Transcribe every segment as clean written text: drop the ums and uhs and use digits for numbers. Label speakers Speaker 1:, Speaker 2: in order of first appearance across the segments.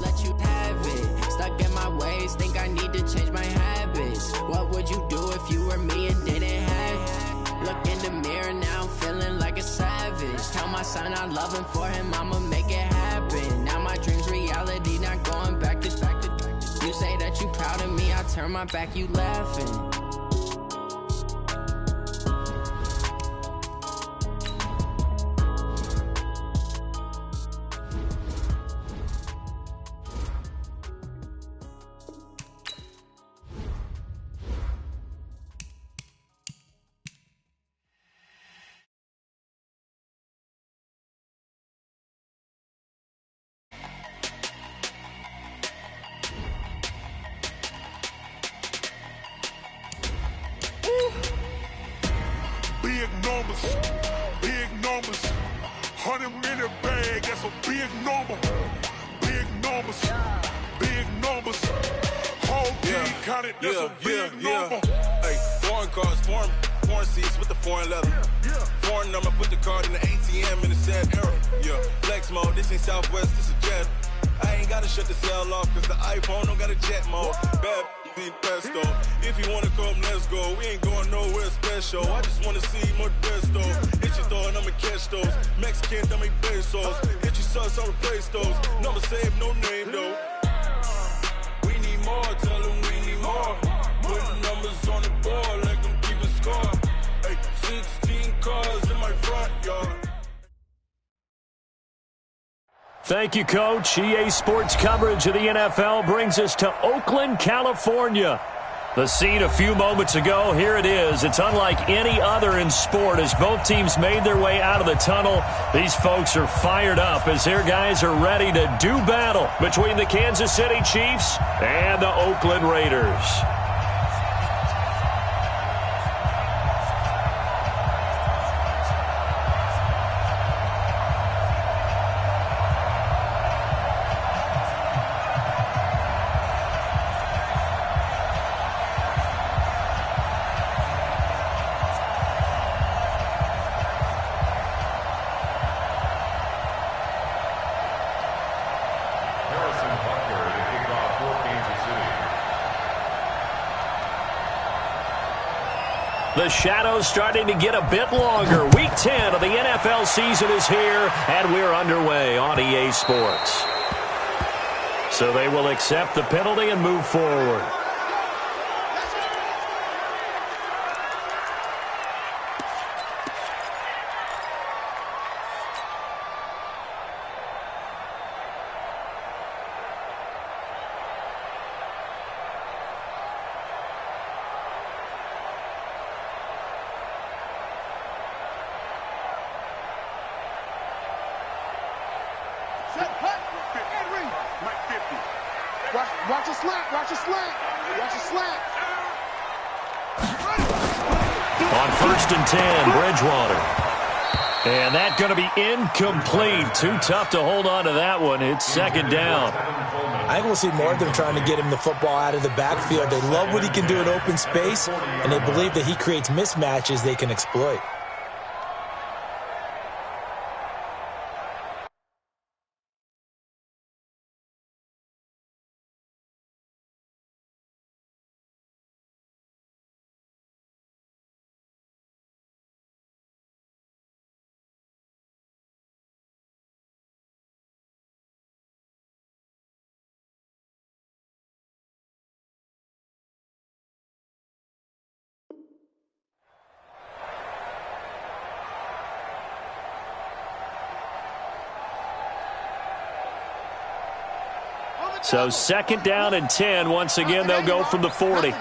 Speaker 1: let you have it. Stuck in my ways, think I need to change my habits. What would you do if you were me and didn't have it? Look in the mirror now, I'm feeling like a savage. Tell my son I love him, for him I'ma make it happen. Now my dream's reality, not going back to. You say that you proud of me, I turn my back, you laughing.
Speaker 2: Big numbers, 100-minute bag, that's a big number. Big numbers, whole team counted, that's a big number.
Speaker 3: Hey, foreign cars, foreign seats with the foreign leather. Foreign number, put the card in the ATM in the sad era. Yeah, flex mode, this ain't Southwest, this is Jet. I ain't gotta shut the cell off, cause the iPhone don't got a jet mode. Bad need pesto. If you wanna come, let's go. We ain't going nowhere special. I just wanna see more desto. Hit your door and I'ma catch those. Mexican, dummy pesos. Hit your sus, I'll replace those. Number saved, no name though. We need more, tell them we need more. Put numbers on the board, let them keep a score. Hey, 16 cars in my front yard.
Speaker 4: Thank you, Coach. EA Sports coverage of the NFL brings us to Oakland, California. The scene a few moments ago, here it is. It's unlike any other in sport as both teams made their way out of the tunnel. These folks are fired up as their guys are ready to do battle between the Kansas City Chiefs and the Oakland Raiders. The shadows starting to get a bit longer. Week 10 of the NFL season is here, and we're underway on EA Sports. So they will accept the penalty and move forward.
Speaker 5: Watch a slant. Watch a slant.
Speaker 4: On 1st and 10, Bridgewater. And that's going to be incomplete. Too tough to hold on to that one. It's 2nd down.
Speaker 6: I think we'll see more of them trying to get him the football out of the backfield. They love what he can do in open space, and they believe that he creates mismatches they can exploit.
Speaker 4: So 2nd down and 10. Once again, they'll go from the 40.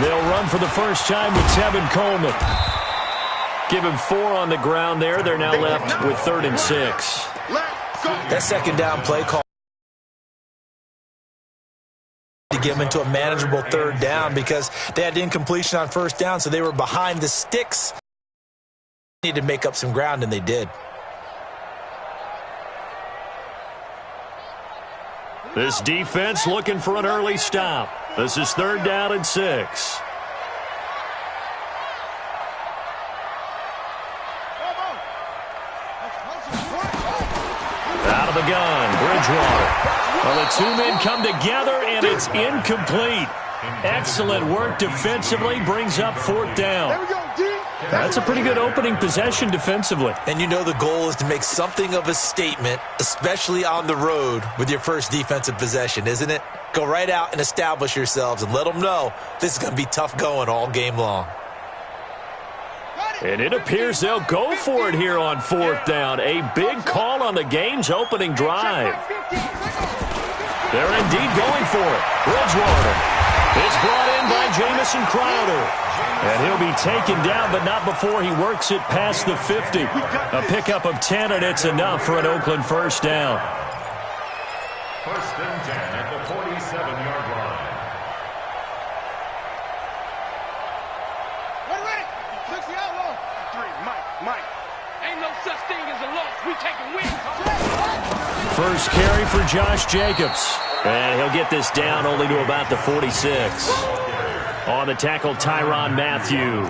Speaker 4: They'll run for the first time with Tevin Coleman. Give him 4 on the ground there. They're now left with 3rd and 6.
Speaker 6: That 2nd down play call to get them into a manageable 3rd down because they had incompletion on 1st down, so they were behind the sticks. They needed to make up some ground, and they did.
Speaker 4: This defense looking for an early stop. This is 3rd down and 6. From the gun, Bridgewater. Well, the two men come together, and it's incomplete. Excellent work defensively, brings up 4th down.
Speaker 5: There we go, D.
Speaker 4: That's a pretty good opening possession defensively.
Speaker 6: And you know the goal is to make something of a statement, especially on the road with your first defensive possession, isn't it? Go right out and establish yourselves and let them know this is going to be tough going all game long.
Speaker 4: And it appears they'll go for it here on 4th down. A big call on the game's opening drive. They're indeed going for it. Bridgewater. It's brought in by Jamison Crowder. And he'll be taken down, but not before he works it past the 50. A pickup of 10, and it's enough for an Oakland first down.
Speaker 7: 1st and 10 at the 47-yard line.
Speaker 5: Ready. 60 out low. 3, Mike. Ain't no such thing as a loss. We taking wins.
Speaker 4: First carry for Josh Jacobs. And he'll get this down only to about the 46. On the tackle, Tyrann Mathieu.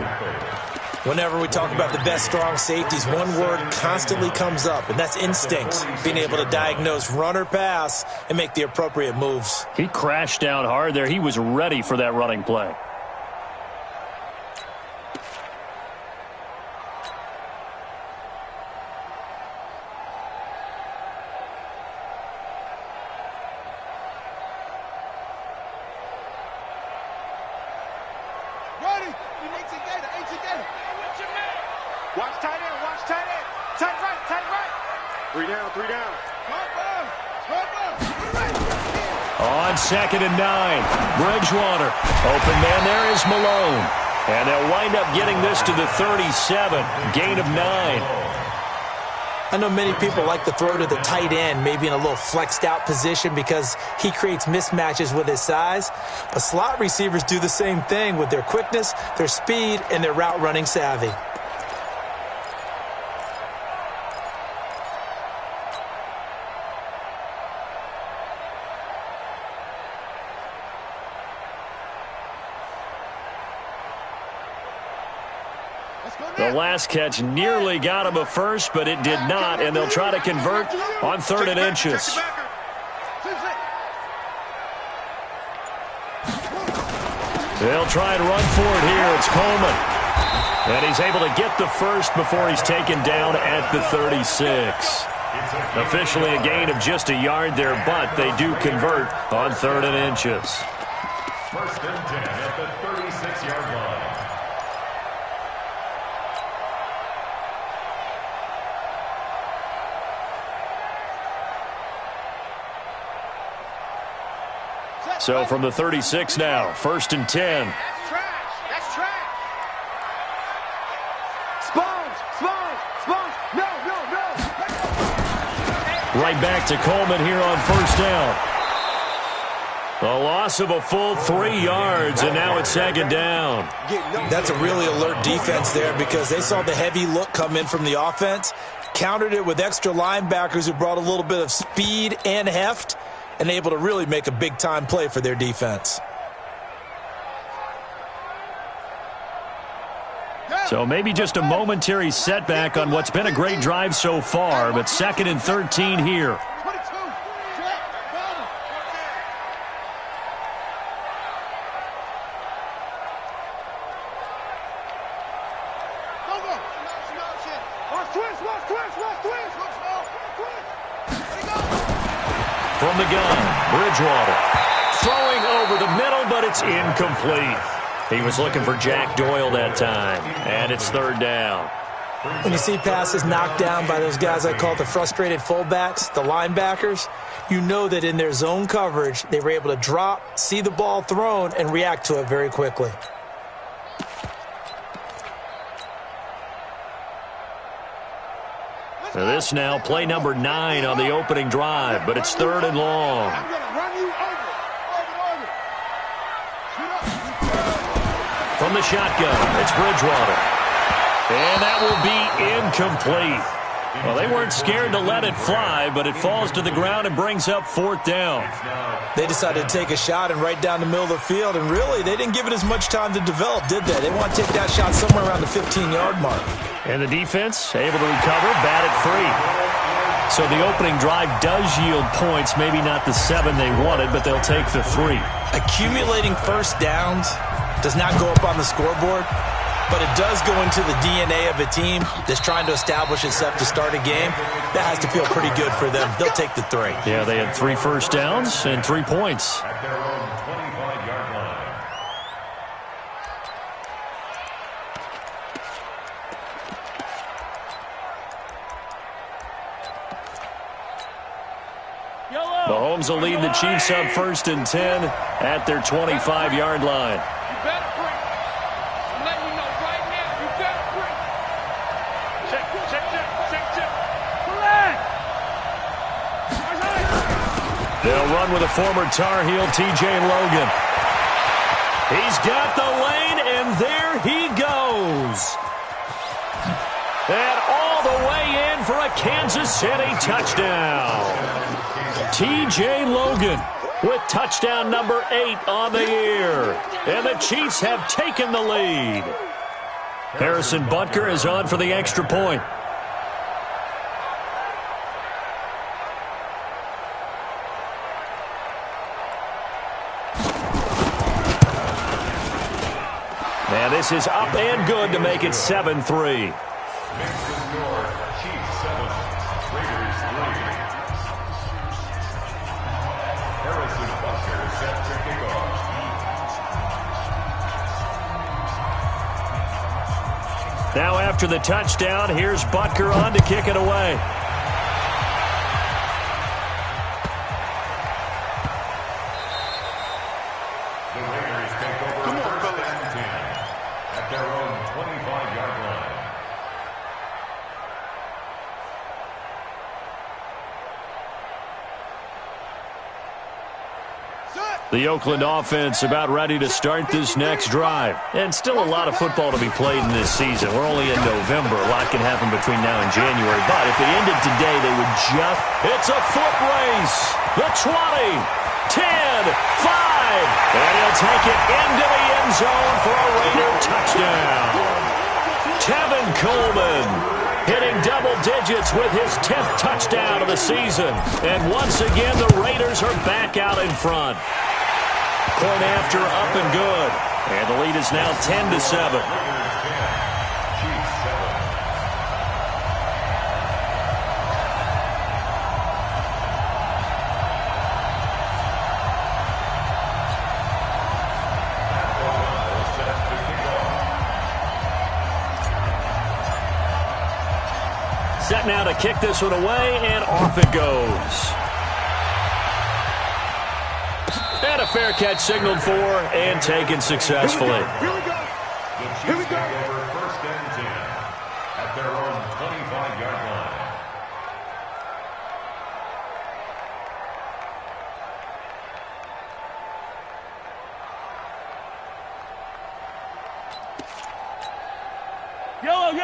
Speaker 6: Whenever we talk about the best strong safeties, one word constantly comes up, and that's instincts. Being able to diagnose run or pass and make the appropriate moves.
Speaker 4: He crashed down hard there. He was ready for that running play.
Speaker 5: Watch tight end. Tight right. 3 down.
Speaker 4: On 2nd and 9, Bridgewater. Open man there is Malone. And they'll wind up getting this to the 37. Gain of 9.
Speaker 6: I know many people like to throw to the tight end, maybe in a little flexed out position because he creates mismatches with his size. But slot receivers do the same thing with their quickness, their speed, and their route running savvy.
Speaker 4: The last catch nearly got him a first, but it did not, and they'll try to convert on 3rd and inches. They'll try and run for it here. It's Coleman. And he's able to get the first before he's taken down at the 36. Officially a gain of just a yard there, but they do convert on 3rd and inches.
Speaker 7: 1st and 10 at the 36-yard line.
Speaker 4: So from the 36 now, 1st and 10.
Speaker 5: That's trash. Spons. No.
Speaker 4: Right back to Coleman here on 1st down. A loss of a full 3 yards, and now it's 2nd down.
Speaker 6: That's a really alert defense there because they saw the heavy look come in from the offense, countered it with extra linebackers who brought a little bit of speed and heft, and able to really make a big-time play for their defense.
Speaker 4: So maybe just a momentary setback on what's been a great drive so far, but 2nd and 13 here. From the gun, Bridgewater. Throwing over the middle, but it's incomplete. He was looking for Jack Doyle that time, and it's 3rd down.
Speaker 6: When you see passes knocked down by those guys I call the frustrated fullbacks, the linebackers, you know that in their zone coverage, they were able to drop, see the ball thrown, and react to it very quickly.
Speaker 4: This now, play number 9 on the opening drive, but it's 3rd and long.
Speaker 5: I'm going to run you over.
Speaker 4: From the shotgun, it's Bridgewater. And that will be incomplete. Well, they weren't scared to let it fly, but it falls to the ground and brings up 4th down.
Speaker 6: They decided to take a shot and right down the middle of the field, and really, they didn't give it as much time to develop, did they? They want to take that shot somewhere around the 15-yard mark.
Speaker 4: And the defense able to recover, bat it free. So the opening drive does yield points, maybe not the 7 they wanted, but they'll take the 3.
Speaker 6: Accumulating first downs does not go up on the scoreboard, but it does go into the DNA of a team that's trying to establish itself to start a game. That has to feel pretty good for them. They'll take the 3.
Speaker 4: Yeah, they had 3 first downs and 3 points.
Speaker 7: At their own 25-yard line.
Speaker 4: Mahomes will lead the Chiefs up 1st and 10 at their 25-yard line.
Speaker 5: You better bring. I'm letting you know right now. You better bring. Check.
Speaker 4: They'll run with a former Tar Heel, T.J. Logan. He's got the lane, and there he goes. And all the way in for a Kansas City touchdown. T.J. Logan with touchdown number 8 on the year. And the Chiefs have taken the lead. Harrison Butker is on for the extra point. And this is up and good to make it 7-3.
Speaker 7: Makes the score Chiefs 7, Raiders 3. Harrison Butker set to kick off.
Speaker 4: Now after the touchdown, here's Butker on to kick it away.
Speaker 7: The Raiders take over 1st and 10 at their own 25-yard line.
Speaker 4: The Oakland offense about ready to start this next drive. And still a lot of football to be played in this season. We're only in November. A lot can happen between now and January. But if it ended today, they would just... It's a foot race. The 20, 10, 5. And he'll take it into the end zone for a Raider touchdown. Tevin Coleman hitting double digits with his 10th touchdown of the season. And once again, the Raiders are back out in front. Point after, up and good. And the lead is now 10-7. Set now to kick this one away, and off it goes. And a fair catch signaled for and taken successfully.
Speaker 5: Here we go.
Speaker 7: The Chiefs take over 1st and 10 at their own 25-yard line.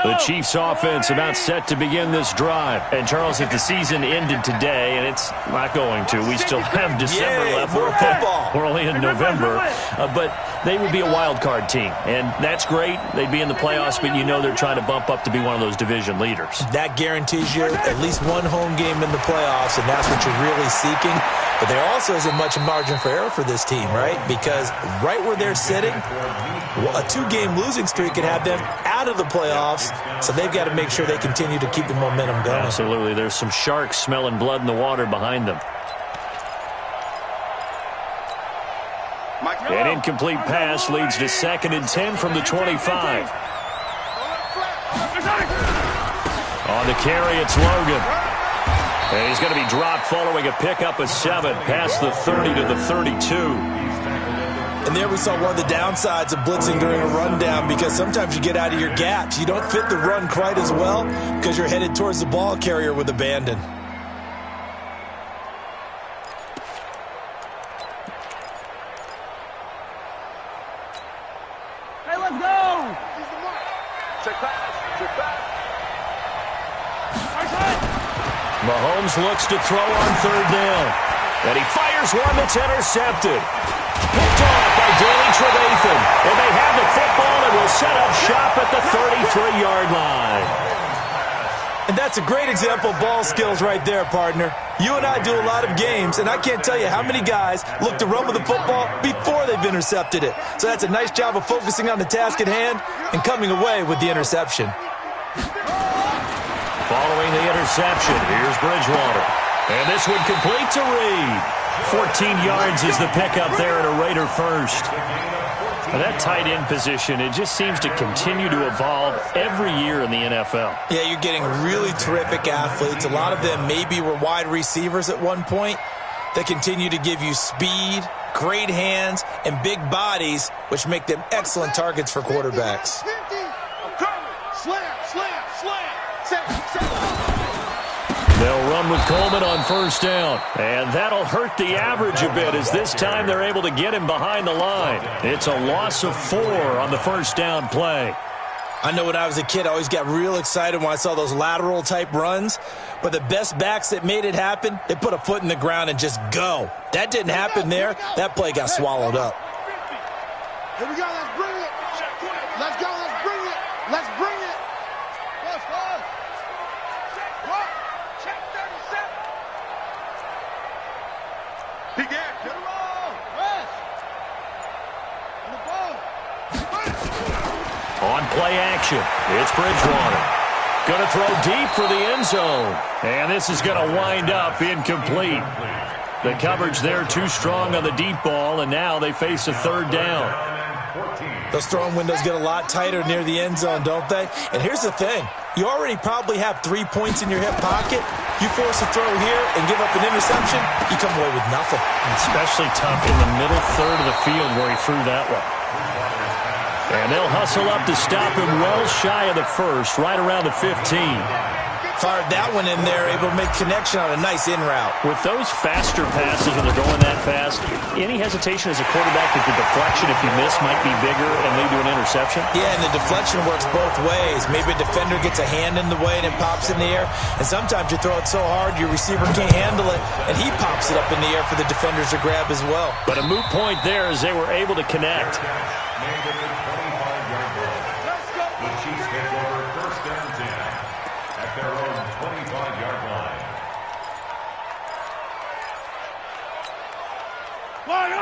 Speaker 4: The Chiefs offense about set to begin this drive. And Charles, if the season ended today, and it's not going to, we still have December left.
Speaker 6: More football.
Speaker 4: We're only in November. But they would be a wild card team. And that's great. They'd be in the playoffs, but you know they're trying to bump up to be one of those division leaders.
Speaker 6: That guarantees you at least one home game in the playoffs, and that's what you're really seeking. But there also isn't much margin for error for this team, right? Because right where they're sitting, a 2-game losing streak could have them out of the playoffs, so they've got to make sure they continue to keep the momentum going.
Speaker 4: Absolutely. There's some sharks smelling blood in the water behind them. An incomplete pass leads to 2nd and 10 from the 25. On the carry, it's Logan. And he's going to be dropped following a pickup of 7 past the 30 to the 32.
Speaker 6: And there we saw one of the downsides of blitzing during a rundown, because sometimes you get out of your gaps. You don't fit the run quite as well because you're headed towards the ball carrier with abandon.
Speaker 5: Hey, let's go. Check pass.
Speaker 4: Mahomes looks to throw on 3rd down. And he fires one that's intercepted. Picked off by Danny Trevathan. And they have the football and will set up shop at the 33-yard line.
Speaker 6: And that's That's a great example of ball skills right there, partner. You and I do a lot of games, and I can't tell you how many guys look to run with the football before they've intercepted it. So that's a nice job of focusing on the task at hand and coming away with the interception.
Speaker 4: Following the interception, here's Bridgewater. And this one complete to Reed. 14 yards is the pickup there at a Raider first. Now that tight end position, it just seems to continue to evolve every year in the NFL.
Speaker 6: Yeah, you're getting really terrific athletes. A lot of them maybe were wide receivers at one point. They continue to give you speed, great hands, and big bodies, which make them excellent targets for quarterbacks.
Speaker 4: They'll run with Coleman on first down, and that'll hurt the average a bit as this time they're able to get him behind the line. It's a loss of 4 on the first down play.
Speaker 6: I know when I was a kid, I always got real excited when I saw those lateral-type runs, but the best backs that made it happen, they put a foot in the ground and just go. That didn't happen there. That play got swallowed up.
Speaker 5: Here we go, let's bring it. Let's go, let's bring it. Let's bring it. Let's go. Check 37. He got get him on. Rest. On the ball.
Speaker 4: On play action, it's Bridgewater. Going to throw deep for the end zone. And this is going to wind up incomplete. The coverage there too strong on the deep ball, and now they face a third down.
Speaker 6: Those throwing windows get a lot tighter near the end zone, don't they? And here's the thing. You already probably have 3 points in your hip pocket. You force a throw here and give up an interception, you come away with nothing.
Speaker 4: Especially tough in the middle third of the field where he threw that one. And they'll hustle up to stop him well shy of the first, right around the 15.
Speaker 6: Fired that one in there, able to make connection on a nice in route.
Speaker 4: With those faster passes when they're going that fast, any hesitation as a quarterback that the deflection, if you miss, might be bigger and lead to an interception?
Speaker 6: Yeah, and the deflection works both ways. Maybe a defender gets a hand in the way and it pops in the air. And sometimes you throw it so hard your receiver can't handle it, and he pops it up in the air for the defenders to grab as well.
Speaker 4: But a moot point there as they were able to connect.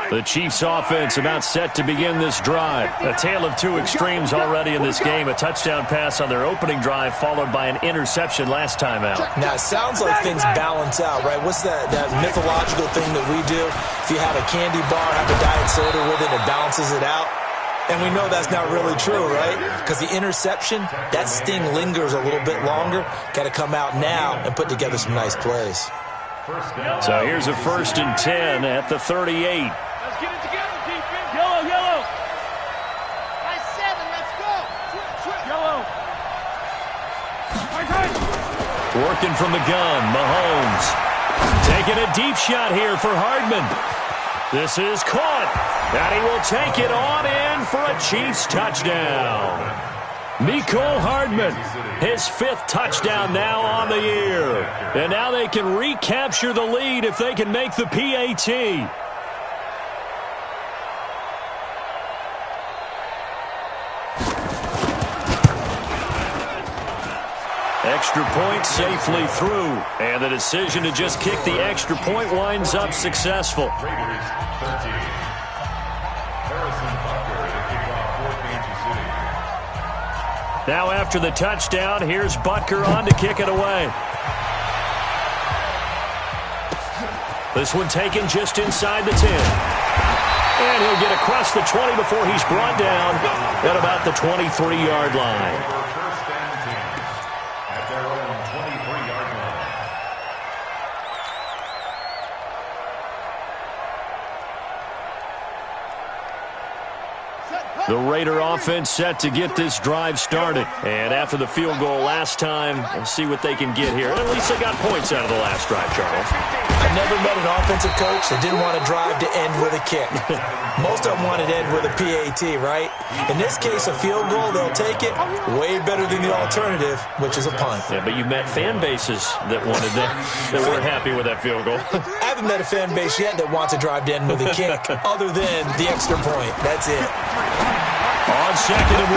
Speaker 4: The Chiefs offense about set to begin this drive. A tale of two extremes already in this game. A touchdown pass on their opening drive followed by an interception last time out.
Speaker 6: Now, it sounds like things balance out, right? What's that mythological thing that we do? If you have a candy bar, have a diet soda with it, it balances it out. And we know that's not really true, right? Because the interception, that sting lingers a little bit longer. Got to come out now and put together some nice plays.
Speaker 4: So here's a 1st and 10 at the 38.
Speaker 5: Let's get it together, defense. Yellow, yellow. By 7, let's go. Switch. Yellow. Right.
Speaker 4: Working from the gun, Mahomes. Taking a deep shot here for Hardman. This is caught, and he will take it on in for a Chiefs touchdown. Mecole Hardman, his 5th touchdown now on the year. And now they can recapture the lead if they can make the PAT. Extra point safely through. And the decision to just kick the extra point winds up successful. Now after the touchdown, here's Butker on to kick it away. This one taken just inside the 10. And he'll get across the 20 before he's brought down at about the 23-yard line. The Raider offense set to get this drive started. And after the field goal last time, let's see what they can get here. At least they got points out of the last drive, Charles.
Speaker 6: I never met an offensive coach that didn't want a drive to end with a kick. Most of them wanted to end with a PAT, right? In this case, a field goal, they'll take it. Way better than the alternative, which is a punt.
Speaker 4: Yeah, but you met fan bases that wanted that weren't happy with that field goal.
Speaker 6: I haven't met a fan base yet that wants a drive to end with a kick, other than the extra point. That's it.
Speaker 4: On 2nd and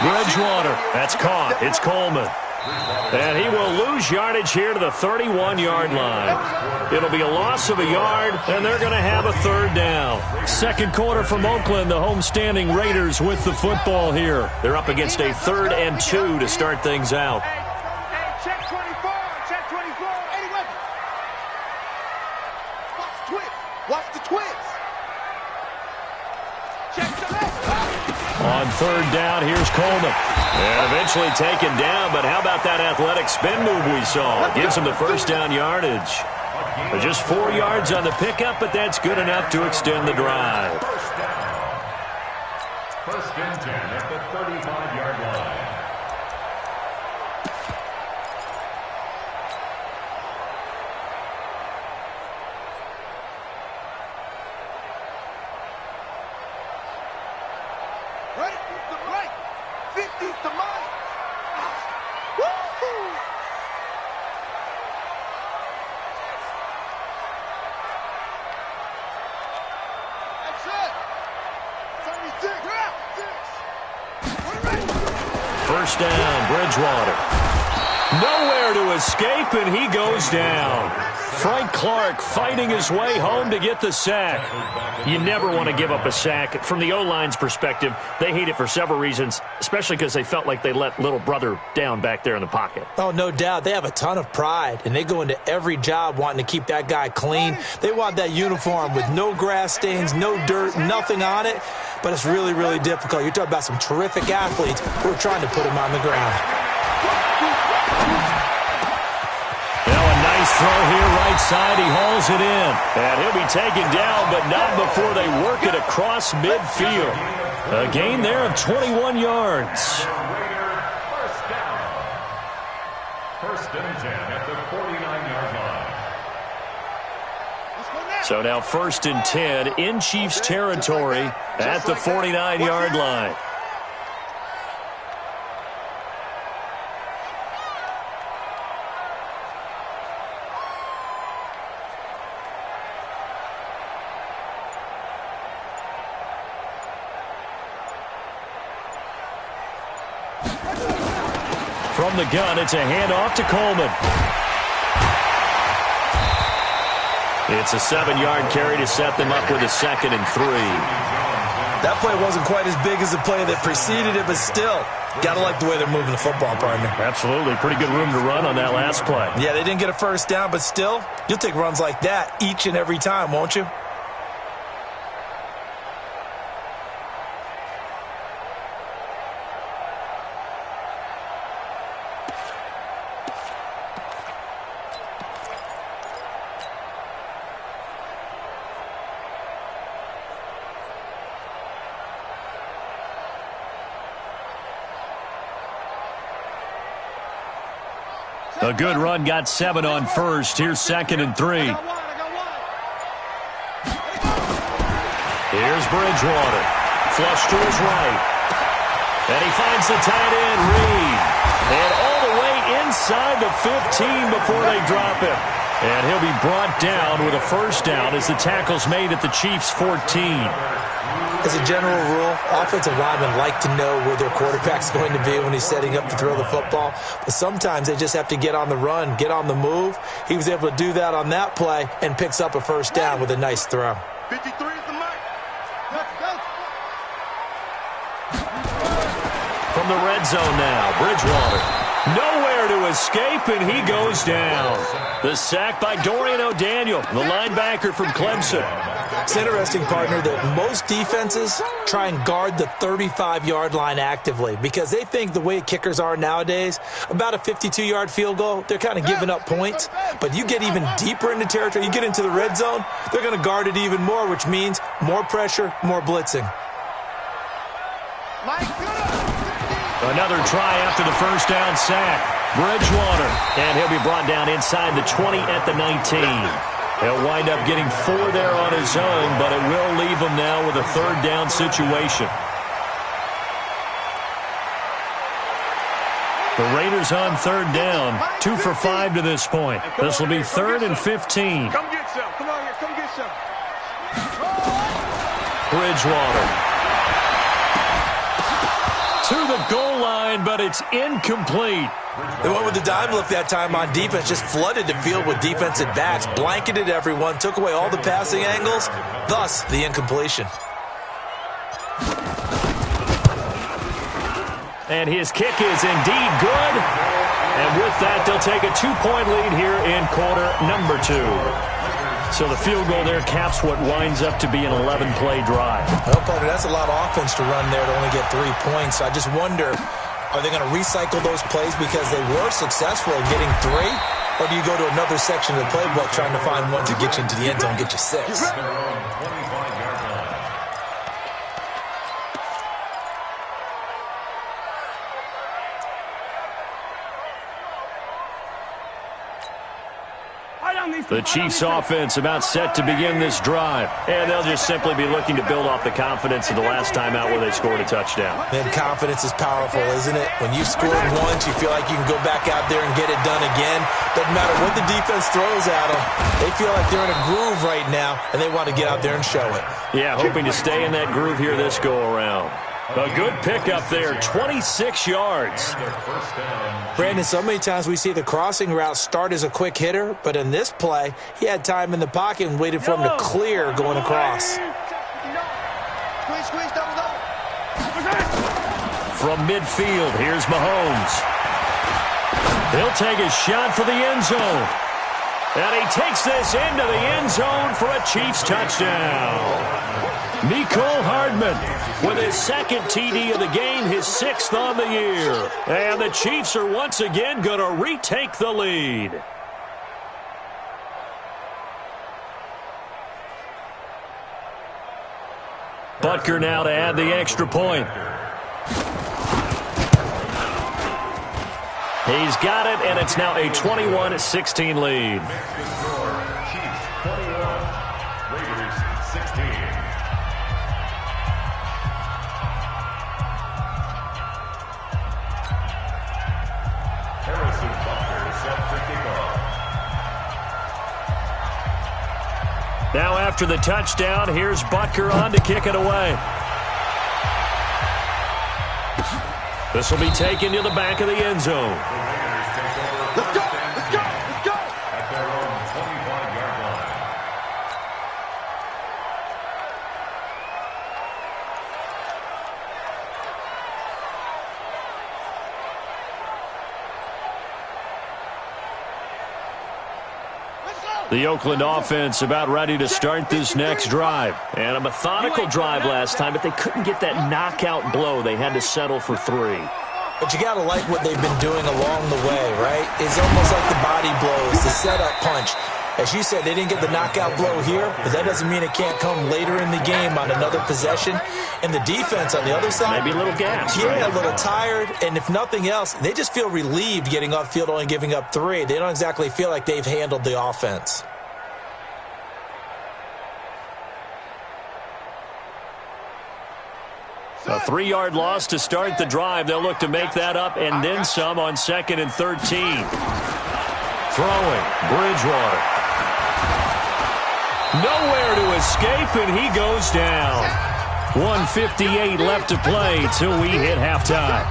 Speaker 4: 1, Bridgewater. That's caught. It's Coleman. And he will lose yardage here to the 31-yard line. It'll be a loss of a yard, and they're going to have a third down. Second quarter from Oakland, the homestanding Raiders with the football here. They're up against a 3rd and 2 to start things out.
Speaker 5: Check 24. Check 24. Eddie Weapon. Watch the twist. Watch the twist. Check the
Speaker 4: On third down, here's Coleman. And eventually taken down, but how about that athletic spin move we saw? Gives him the first down yardage. Just 4 yards on the pickup, but that's good enough to extend the drive.
Speaker 7: First and 10 at the 35-yard line.
Speaker 5: right to right. 50s to mine. Woo-hoo! That's it. 36. Round 6. We're ready.
Speaker 4: First down, Bridgewater. Nowhere to escape, and he goes down. Frank Clark fighting his way home to get the sack. You never want to give up a sack. From the O-line's perspective, they hate it for several reasons, especially because they felt like they let little brother down back there in the pocket.
Speaker 6: Oh, no doubt. They have a ton of pride, and they go into every job wanting to keep that guy clean. They want that uniform with no grass stains, no dirt, nothing on it. But it's really, really difficult. You're talking about some terrific athletes who are trying to put him on the ground.
Speaker 4: Now a nice throw here right side. He hauls it in. And he'll be taken down, but not before they work it across midfield. A gain there of 21 yards.
Speaker 7: First down. First and 10 at the 49-yard line.
Speaker 4: So now first and 10 in Chiefs territory at the 49-yard line. From the gun, it's a handoff to Coleman. It's a 7-yard carry to set them up with a 2nd and 3.
Speaker 6: That play wasn't quite as big as the play that preceded it, but still, got to like the way they're moving the football, partner.
Speaker 4: Absolutely. Pretty good room to run on that last play.
Speaker 6: Yeah, they didn't get a first down, but still, you'll take runs like that each and every time, won't you?
Speaker 4: A good run, got 7 on first. Here's 2nd and 3. Here's Bridgewater. Flush to his right. And he finds the tight end, Reed. And all the way inside the 15 before they drop him. And he'll be brought down with a first down as the tackle's made at the Chiefs' 14.
Speaker 6: As a general rule, offensive linemen like to know where their quarterback's going to be when he's setting up to throw the football. But sometimes they just have to get on the run, get on the move. He was able to do that on that play and picks up a first down with a nice throw.
Speaker 5: 53 is the mark. Let's go.
Speaker 4: From the red zone now, Bridgewater. Nowhere to escape, and he goes down. The sack by Dorian O'Daniel, the linebacker from Clemson.
Speaker 6: It's interesting, partner, that most defenses try and guard the 35-yard line actively because they think the way kickers are nowadays, about a 52-yard field goal, they're kind of giving up points. But you get even deeper into territory, you get into the red zone, they're going to guard it even more, which means more pressure, more blitzing.
Speaker 4: Another try after the first down sack. Bridgewater, and he'll be brought down inside the 20 at the 19. He'll wind up getting 4 there on his own, but it will leave him now with a third down situation. The Raiders on third down, 2 for 5 to this point. This will be 3rd and 15.
Speaker 5: Come get some. Come on here. Come get some.
Speaker 4: Bridgewater. To the goal line, line, but it's incomplete.
Speaker 6: They went with the dime look that time on defense, just flooded the field with defensive backs, blanketed everyone, took away all the passing angles, thus the incompletion.
Speaker 4: And his kick is indeed good. And with that, they'll take a 2-point lead here in quarter number 2. So the field goal there caps what winds up to be an 11-play drive.
Speaker 6: Well, partner, that's a lot of offense to run there to only get 3 points. I just wonder, are they going to recycle those plays because they were successful in getting 3? Or do you go to another section of the playbook trying to find one to get you into the end zone and get you 6?
Speaker 4: The Chiefs offense about set to begin this drive. And they'll just simply be looking to build off the confidence of the last time out where they scored a touchdown.
Speaker 6: Man, confidence is powerful, isn't it? When you've scored once, you feel like you can go back out there and get it done again. Doesn't matter what the defense throws at them. They feel like they're in a groove right now, and they want to get out there and show it.
Speaker 4: Yeah, hoping to stay in that groove here this go-around. A good pickup there, 26 yards.
Speaker 6: Brandon, so many times we see the crossing route start as a quick hitter, but in this play, he had time in the pocket and waited for him to clear going across.
Speaker 4: From midfield, here's Mahomes. He'll take a shot for the end zone. And he takes this into the end zone for a Chiefs touchdown. Mecole Hardman with his second TD of the game, his 6th on the year. And the Chiefs are once again going to retake the lead. Butker now to add the extra point. He's got it, and it's now a 21-16 lead.
Speaker 7: Chiefs 21, Raiders 16. Harrison Butker set to kick off.
Speaker 4: Now after the touchdown, here's Butker on to kick it away. This will be taken to the back of the end zone.
Speaker 5: Let's go! Let's go! Let's go!
Speaker 7: At their own 25-yard line.
Speaker 4: The Oakland offense about ready to start this next drive. And a methodical drive last time, but they couldn't get that knockout blow. They had to settle for 3.
Speaker 6: But you got to like what they've been doing along the way, right? It's almost like the body blows, the setup punch. As you said, they didn't get the knockout blow here, but that doesn't mean it can't come later in the game on another possession. And the defense on the other side,
Speaker 4: maybe a little gas.
Speaker 6: Yeah,
Speaker 4: right?
Speaker 6: a little tired. And if nothing else, they just feel relieved getting upfield, only giving up 3. They don't exactly feel like they've handled the offense.
Speaker 4: A 3-yard loss to start the drive. They'll look to make that up and then some on 2nd and 13. Throwing, Bridgewater. Nowhere to escape, and he goes down. 1:58 left to play till we hit halftime.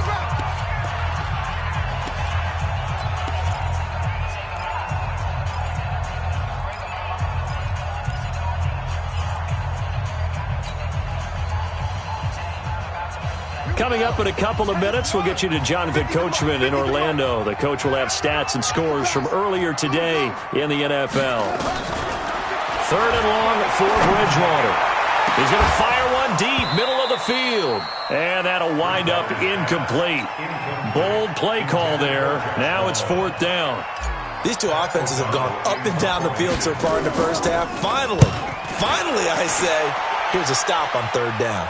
Speaker 4: Coming up in a couple of minutes, we'll get you to Jonathan Coachman in Orlando. The coach will have stats and scores from earlier today in the NFL. 3rd and long for Bridgewater. He's going to fire one deep, middle of the field. And that'll wind up incomplete. Bold play call there. Now it's 4th down.
Speaker 6: These two offenses have gone up and down the field so far in the first half. Finally, I say, here's a stop on 3rd down.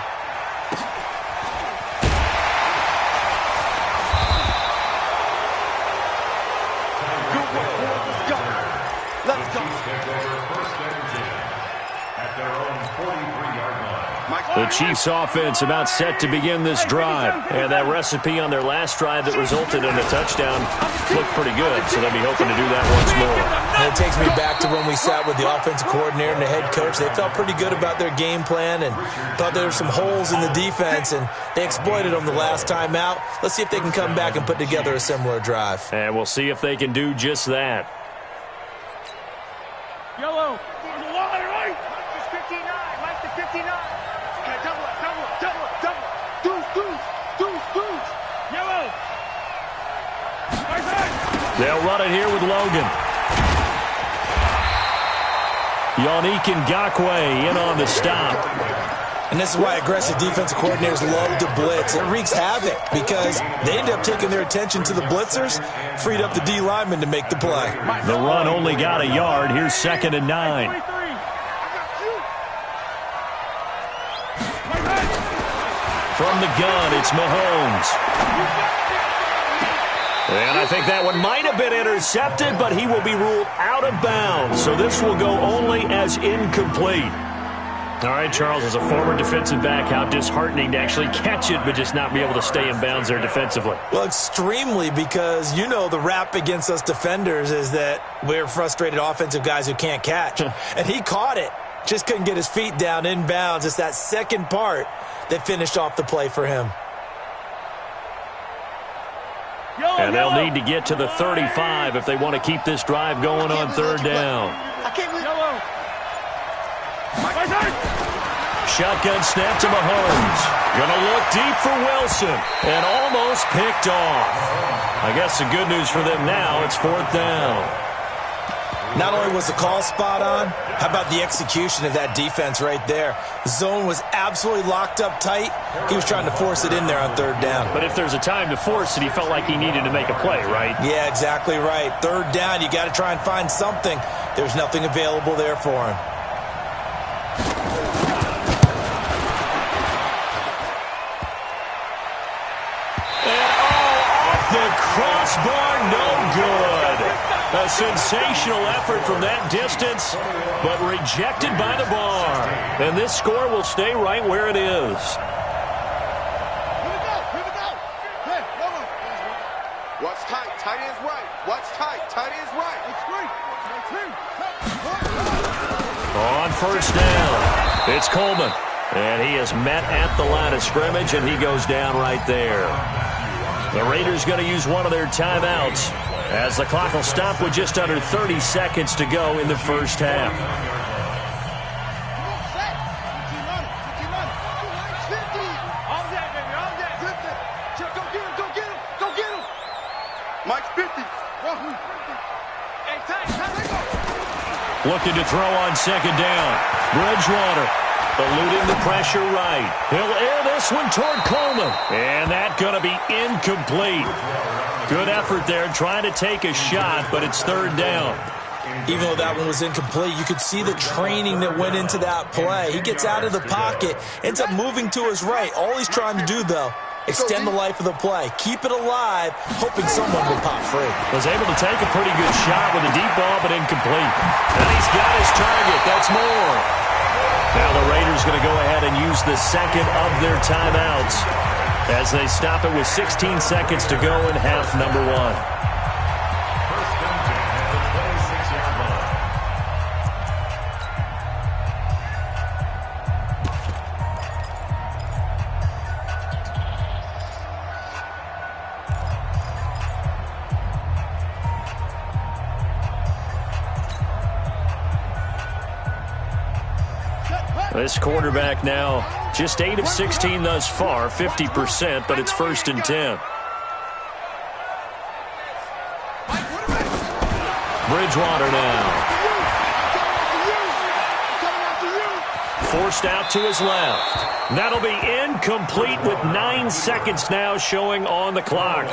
Speaker 5: Let's go.
Speaker 7: Chiefs take over 1st and 10 at their own 43-yard line.
Speaker 4: The Chiefs offense about set to begin this drive. And that recipe on their last drive that resulted in a touchdown looked pretty good, so they'll be hoping to do that once more.
Speaker 6: And it takes me back to when we sat with the offensive coordinator and the head coach. They felt pretty good about their game plan and thought there were some holes in the defense, and they exploited them the last time out. Let's see if they can come back and put together a similar drive.
Speaker 4: And we'll see if they can do just that.
Speaker 5: Yellow. Right. Mike to 59. Mike to 59. Okay, double it. Deuce. Yellow. Right side.
Speaker 4: They'll run it here with Logan. Yannick Ngakoue in on the stop.
Speaker 6: And this is why aggressive defensive coordinators love to blitz. It wreaks havoc because they end up taking their attention to the blitzers, freed up the D lineman to make the play.
Speaker 4: The run only got a yard. Here's 2nd and 9. From the gun, it's Mahomes. And I think that one might have been intercepted, but he will be ruled out of bounds. So this will go only as incomplete. All right, Charles, as a former defensive back, how disheartening to actually catch it but just not be able to stay in bounds there defensively.
Speaker 6: Well, extremely, because you know the rap against us defenders is that we're frustrated offensive guys who can't catch. And he caught it, just couldn't get his feet down in bounds. It's that second part that finished off the play for him.
Speaker 4: And they'll need to get to the 35 if they want to keep this drive going on 3rd down. Shotgun snap to Mahomes. Gonna look deep for Wilson. And almost picked off. I guess the good news for them now, it's 4th down.
Speaker 6: Not only was the call spot on, how about the execution of that defense right there? The zone was absolutely locked up tight. He was trying to force it in there on 3rd down.
Speaker 4: But if there's a time to force it, he felt like he needed to make a play, right?
Speaker 6: Yeah, exactly right. 3rd down, you got to try and find something. There's nothing available there for him.
Speaker 4: The crossbar, no good. A sensational effort from that distance, but rejected by the bar. And this score will stay right where it is.
Speaker 5: Here we go. Hey, hold on.
Speaker 8: Watch tight. Tight end's right. Watch tight. Tight end's right.
Speaker 5: It's three.
Speaker 4: On 1st down, it's Coleman. And he is met at the line of scrimmage, and he goes down right there. The Raiders going to use one of their timeouts as the clock will stop with just under 30 seconds to go in the 1st half.
Speaker 8: Mike's 50.
Speaker 4: Looking to throw on 2nd down. Bridgewater eluding the pressure right. He'll air this one toward Coleman. And that's going to be incomplete. Good effort there trying to take a shot, but it's 3rd down.
Speaker 6: Even though that one was incomplete, you could see the training that went into that play. He gets out of the pocket, ends up moving to his right. All he's trying to do, though, extend the life of the play. Keep it alive, hoping someone will pop free.
Speaker 4: Was able to take a pretty good shot with a deep ball, but incomplete. And he's got his target. That's more. Now the Raiders going to go ahead and use the 2nd of their timeouts as they stop it with 16 seconds to go in half number 1. This quarterback now just 8 of 16 thus far, 50%, but it's 1st and 10. Bridgewater now. Forced out to his left. That'll be incomplete with 9 seconds now showing on the clock.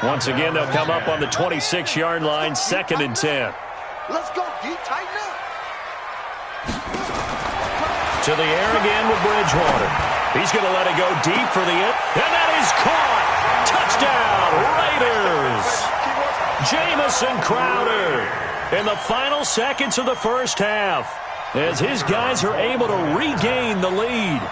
Speaker 4: Once again, they'll come up on the 26-yard line, 2nd and 10.
Speaker 8: Let's go, D. Tighten up.
Speaker 4: To the air again with Bridgewater. He's going to let it go deep for the end. And that is caught. Touchdown, Raiders. Jamison Crowder in the final seconds of the 1st half. as his guys are able to regain the lead.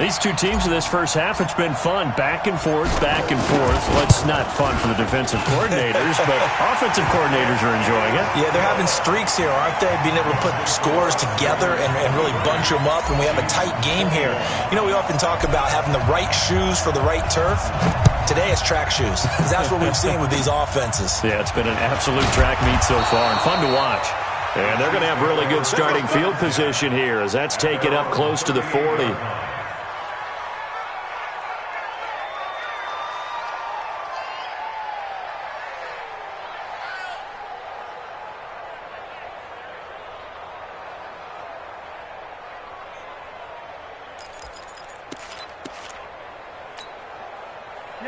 Speaker 4: These two teams in this first half, it's been fun. Back and forth, back and forth. Well, it's not fun for the defensive coordinators, but offensive coordinators are enjoying it.
Speaker 6: Yeah, they're having streaks here, aren't they? Being able to put scores together and really bunch them up, and we have a tight game here. You know, we often talk about having the right shoes for the right turf. Today it's track shoes. That's what we've seen with these offenses.
Speaker 4: Yeah, it's been an absolute track meet so far and fun to watch. And they're going to have really good starting field position here as that's taken up close to the 40.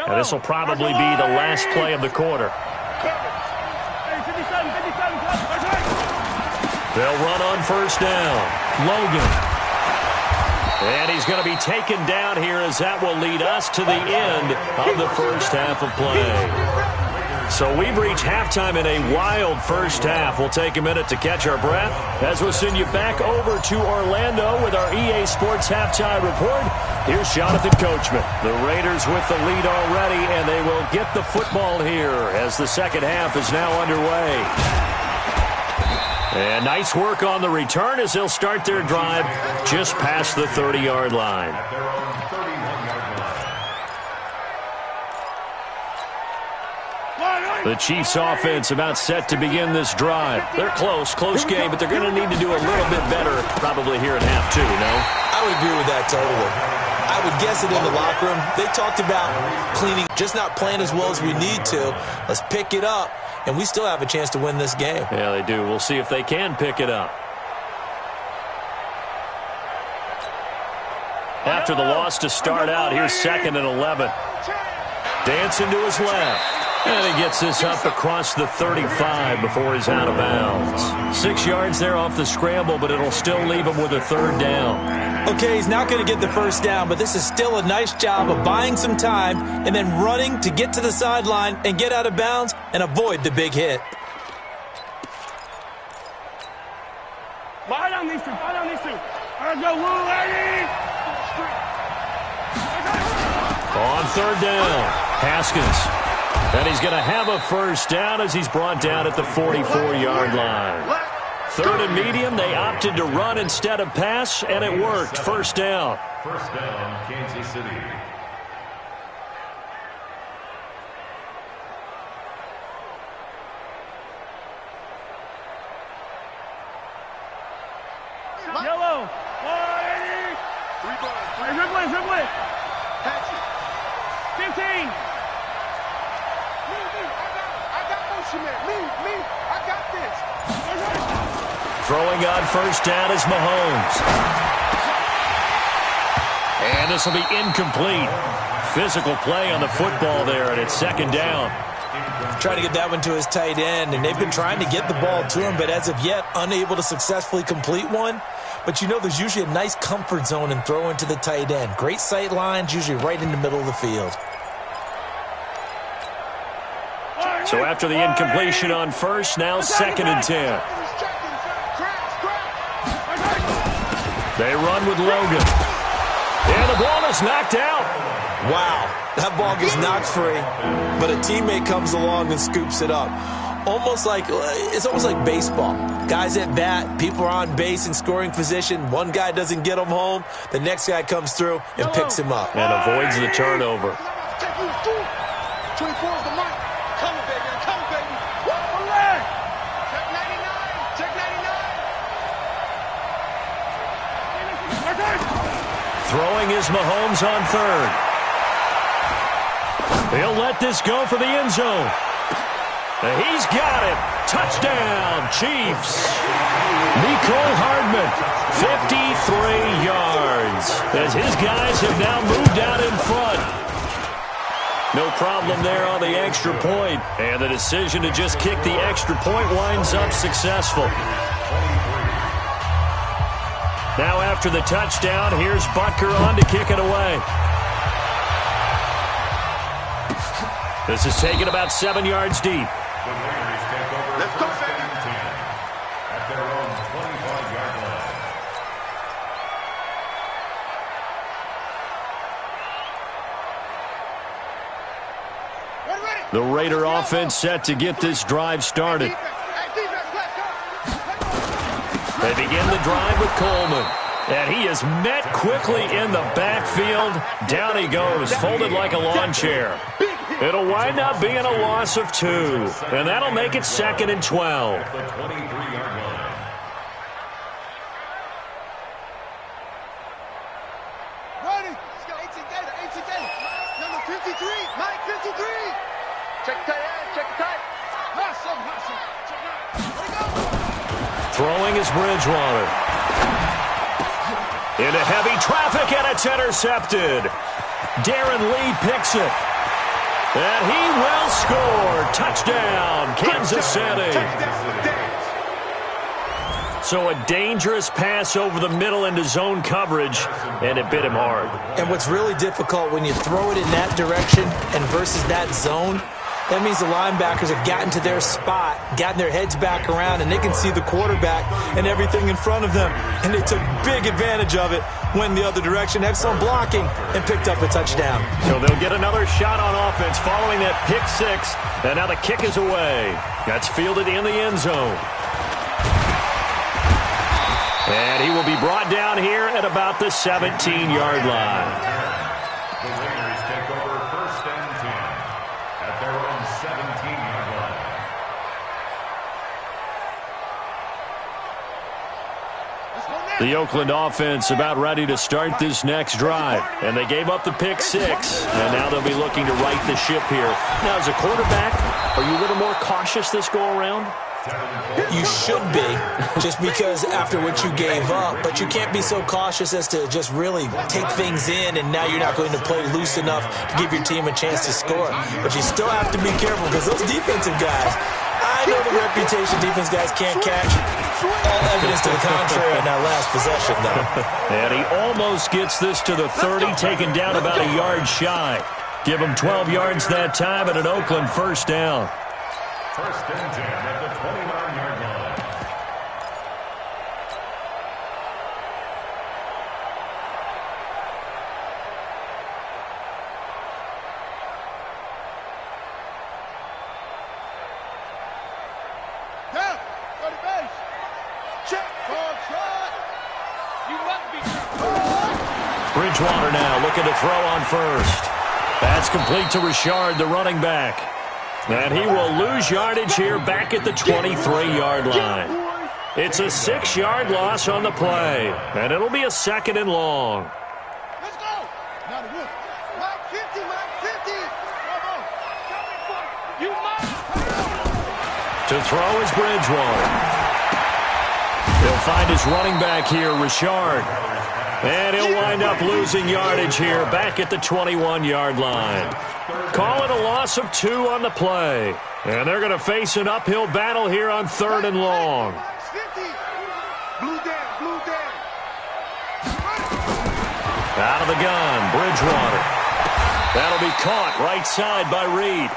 Speaker 4: And this will probably be the last play of the quarter. They'll run on first down. Logan. And he's going to be taken down here as that will lead us to the end of the first half of play. So we've reached halftime in a wild first half. We'll take a minute to catch our breath as we'll send you back over to Orlando with our EA Sports Halftime Report. Here's Jonathan Coachman. The Raiders with the lead already, and they will get the football here as the second half is now underway. And nice work on the return as they'll start their drive just past the 30-yard line. The Chiefs offense about set to begin this drive. They're close game, but they're going to need to do a little bit better probably here at half two, no?
Speaker 6: I would agree with that totally. I would guess it in the locker room. They talked about cleaning, just not playing as well as we need to. Let's pick it up, and we still have a chance to win this game.
Speaker 4: Yeah, they do. We'll see if they can pick it up. After the loss to start out, here's 2nd and 11. Dancing to his left. And he gets this up across the 35 before he's out of bounds. 6 yards there off the scramble, but it'll still leave him with a third down.
Speaker 6: Okay, he's not going to get the first down, but this is still a nice job of buying some time and then running to get to the sideline and get out of bounds and avoid the big hit.
Speaker 5: Lie down these two. Let's go, Woo, lady.
Speaker 4: On third down, Haskins. And he's going to have a first down as he's brought down at the 44-yard line. Third and medium, they opted to run instead of pass, and it worked. First down.
Speaker 7: First down, Kansas City.
Speaker 5: Yellow. 180. Dribble it. Catch it. 15. Me, I got this.
Speaker 4: Throwing on first down is Mahomes. And this will be incomplete. Physical play on the football there, and it's 2nd down.
Speaker 6: Trying to get that one to his tight end, and they've been trying to get the ball to him, but as of yet, unable to successfully complete one. But you know there's usually a nice comfort zone in throwing to the tight end. Great sight lines, usually right in the middle of the field.
Speaker 4: So after the incompletion on first, now 2nd and 10. They run with Logan. And the ball is knocked out.
Speaker 6: Wow, that ball gets knocked free, but a teammate comes along and scoops it up. It's almost like baseball. Guys at bat, people are on base in scoring position. One guy doesn't get him home. The next guy comes through and picks him up.
Speaker 4: And avoids the turnover.
Speaker 5: 24 is the mark. Come, baby. Check 99.
Speaker 4: Throwing is Mahomes on third. He'll let this go for the end zone. He's got it. Touchdown, Chiefs. Nicole Hardman, 53 yards. As his guys have now moved out in front. No problem there on the extra point. And the decision to just kick the extra point winds up successful. Now after the touchdown, here's Butker on to kick it away. This is taken about 7 yards deep.
Speaker 7: The Raiders take over.
Speaker 5: Let's go, baby.
Speaker 7: At their own 25-yard line.
Speaker 4: The Raider offense set to get this drive started. They begin the drive with Coleman. And he is met quickly in the backfield. Down he goes, folded like a lawn chair. It'll wind up being a loss of 2. And that'll make it 2nd and 12.
Speaker 7: The 23-yard line.
Speaker 5: Ready? Let's go. 18 Gator. Number 53. Mike 53. Check the tight end. Check the tight. Hustle. Check it out. Let it go.
Speaker 4: Throwing is Bridgewater. Into heavy traffic, and it's intercepted. Darren Lee picks it. And he will score. Touchdown, Kansas City. So a dangerous pass over the middle into zone coverage, and it bit him hard.
Speaker 6: And what's really difficult when you throw it in that direction and versus that zone, that means the linebackers have gotten to their spot, gotten their heads back around, and they can see the quarterback and everything in front of them. And they took big advantage of it, went the other direction, excellent blocking, and picked up a touchdown.
Speaker 4: So they'll get another shot on offense following that pick 6. And now the kick is away. That's fielded in the end zone. And he will be brought down here at about the 17-yard line.
Speaker 7: The Raiders take over 1st and 10 at their own 17-yard line.
Speaker 4: The Oakland offense about ready to start this next drive. And they gave up the pick 6. And now they'll be looking to right the ship here. Now, as a quarterback, are you a little more cautious this go-around?
Speaker 6: You should be, just because after what you gave up, but you can't be so cautious as to just really take things in, and now you're not going to play loose enough to give your team a chance to score. But you still have to be careful, because those defensive guys, I know the reputation defense guys can't catch. All evidence to the contrary in that last possession, though.
Speaker 4: And he almost gets this to the 30, taken down about a yard shy. Give him 12 yards that time and an Oakland first down.
Speaker 7: 1st and 10 at the 29-yard line.
Speaker 5: Down. Go to base. Check. Ball shot. You must be.
Speaker 4: Bridgewater now looking to throw on first. That's complete to Richard, the running back. And he will lose yardage here back at the 23-yard line. It's a 6-yard loss on the play, and it'll be a 2nd and long.
Speaker 5: Let's go. Now the look. Mike 50. Come on. You must.
Speaker 4: To throw is Bridgewater. He'll find his running back here, Richard. And he'll wind up losing yardage here back at the 21-yard line. Call it a loss of 2 on the play. And they're going to face an uphill battle here on 3rd and long.
Speaker 5: Blue down.
Speaker 4: Out of the gun, Bridgewater. That'll be caught right side by Reed.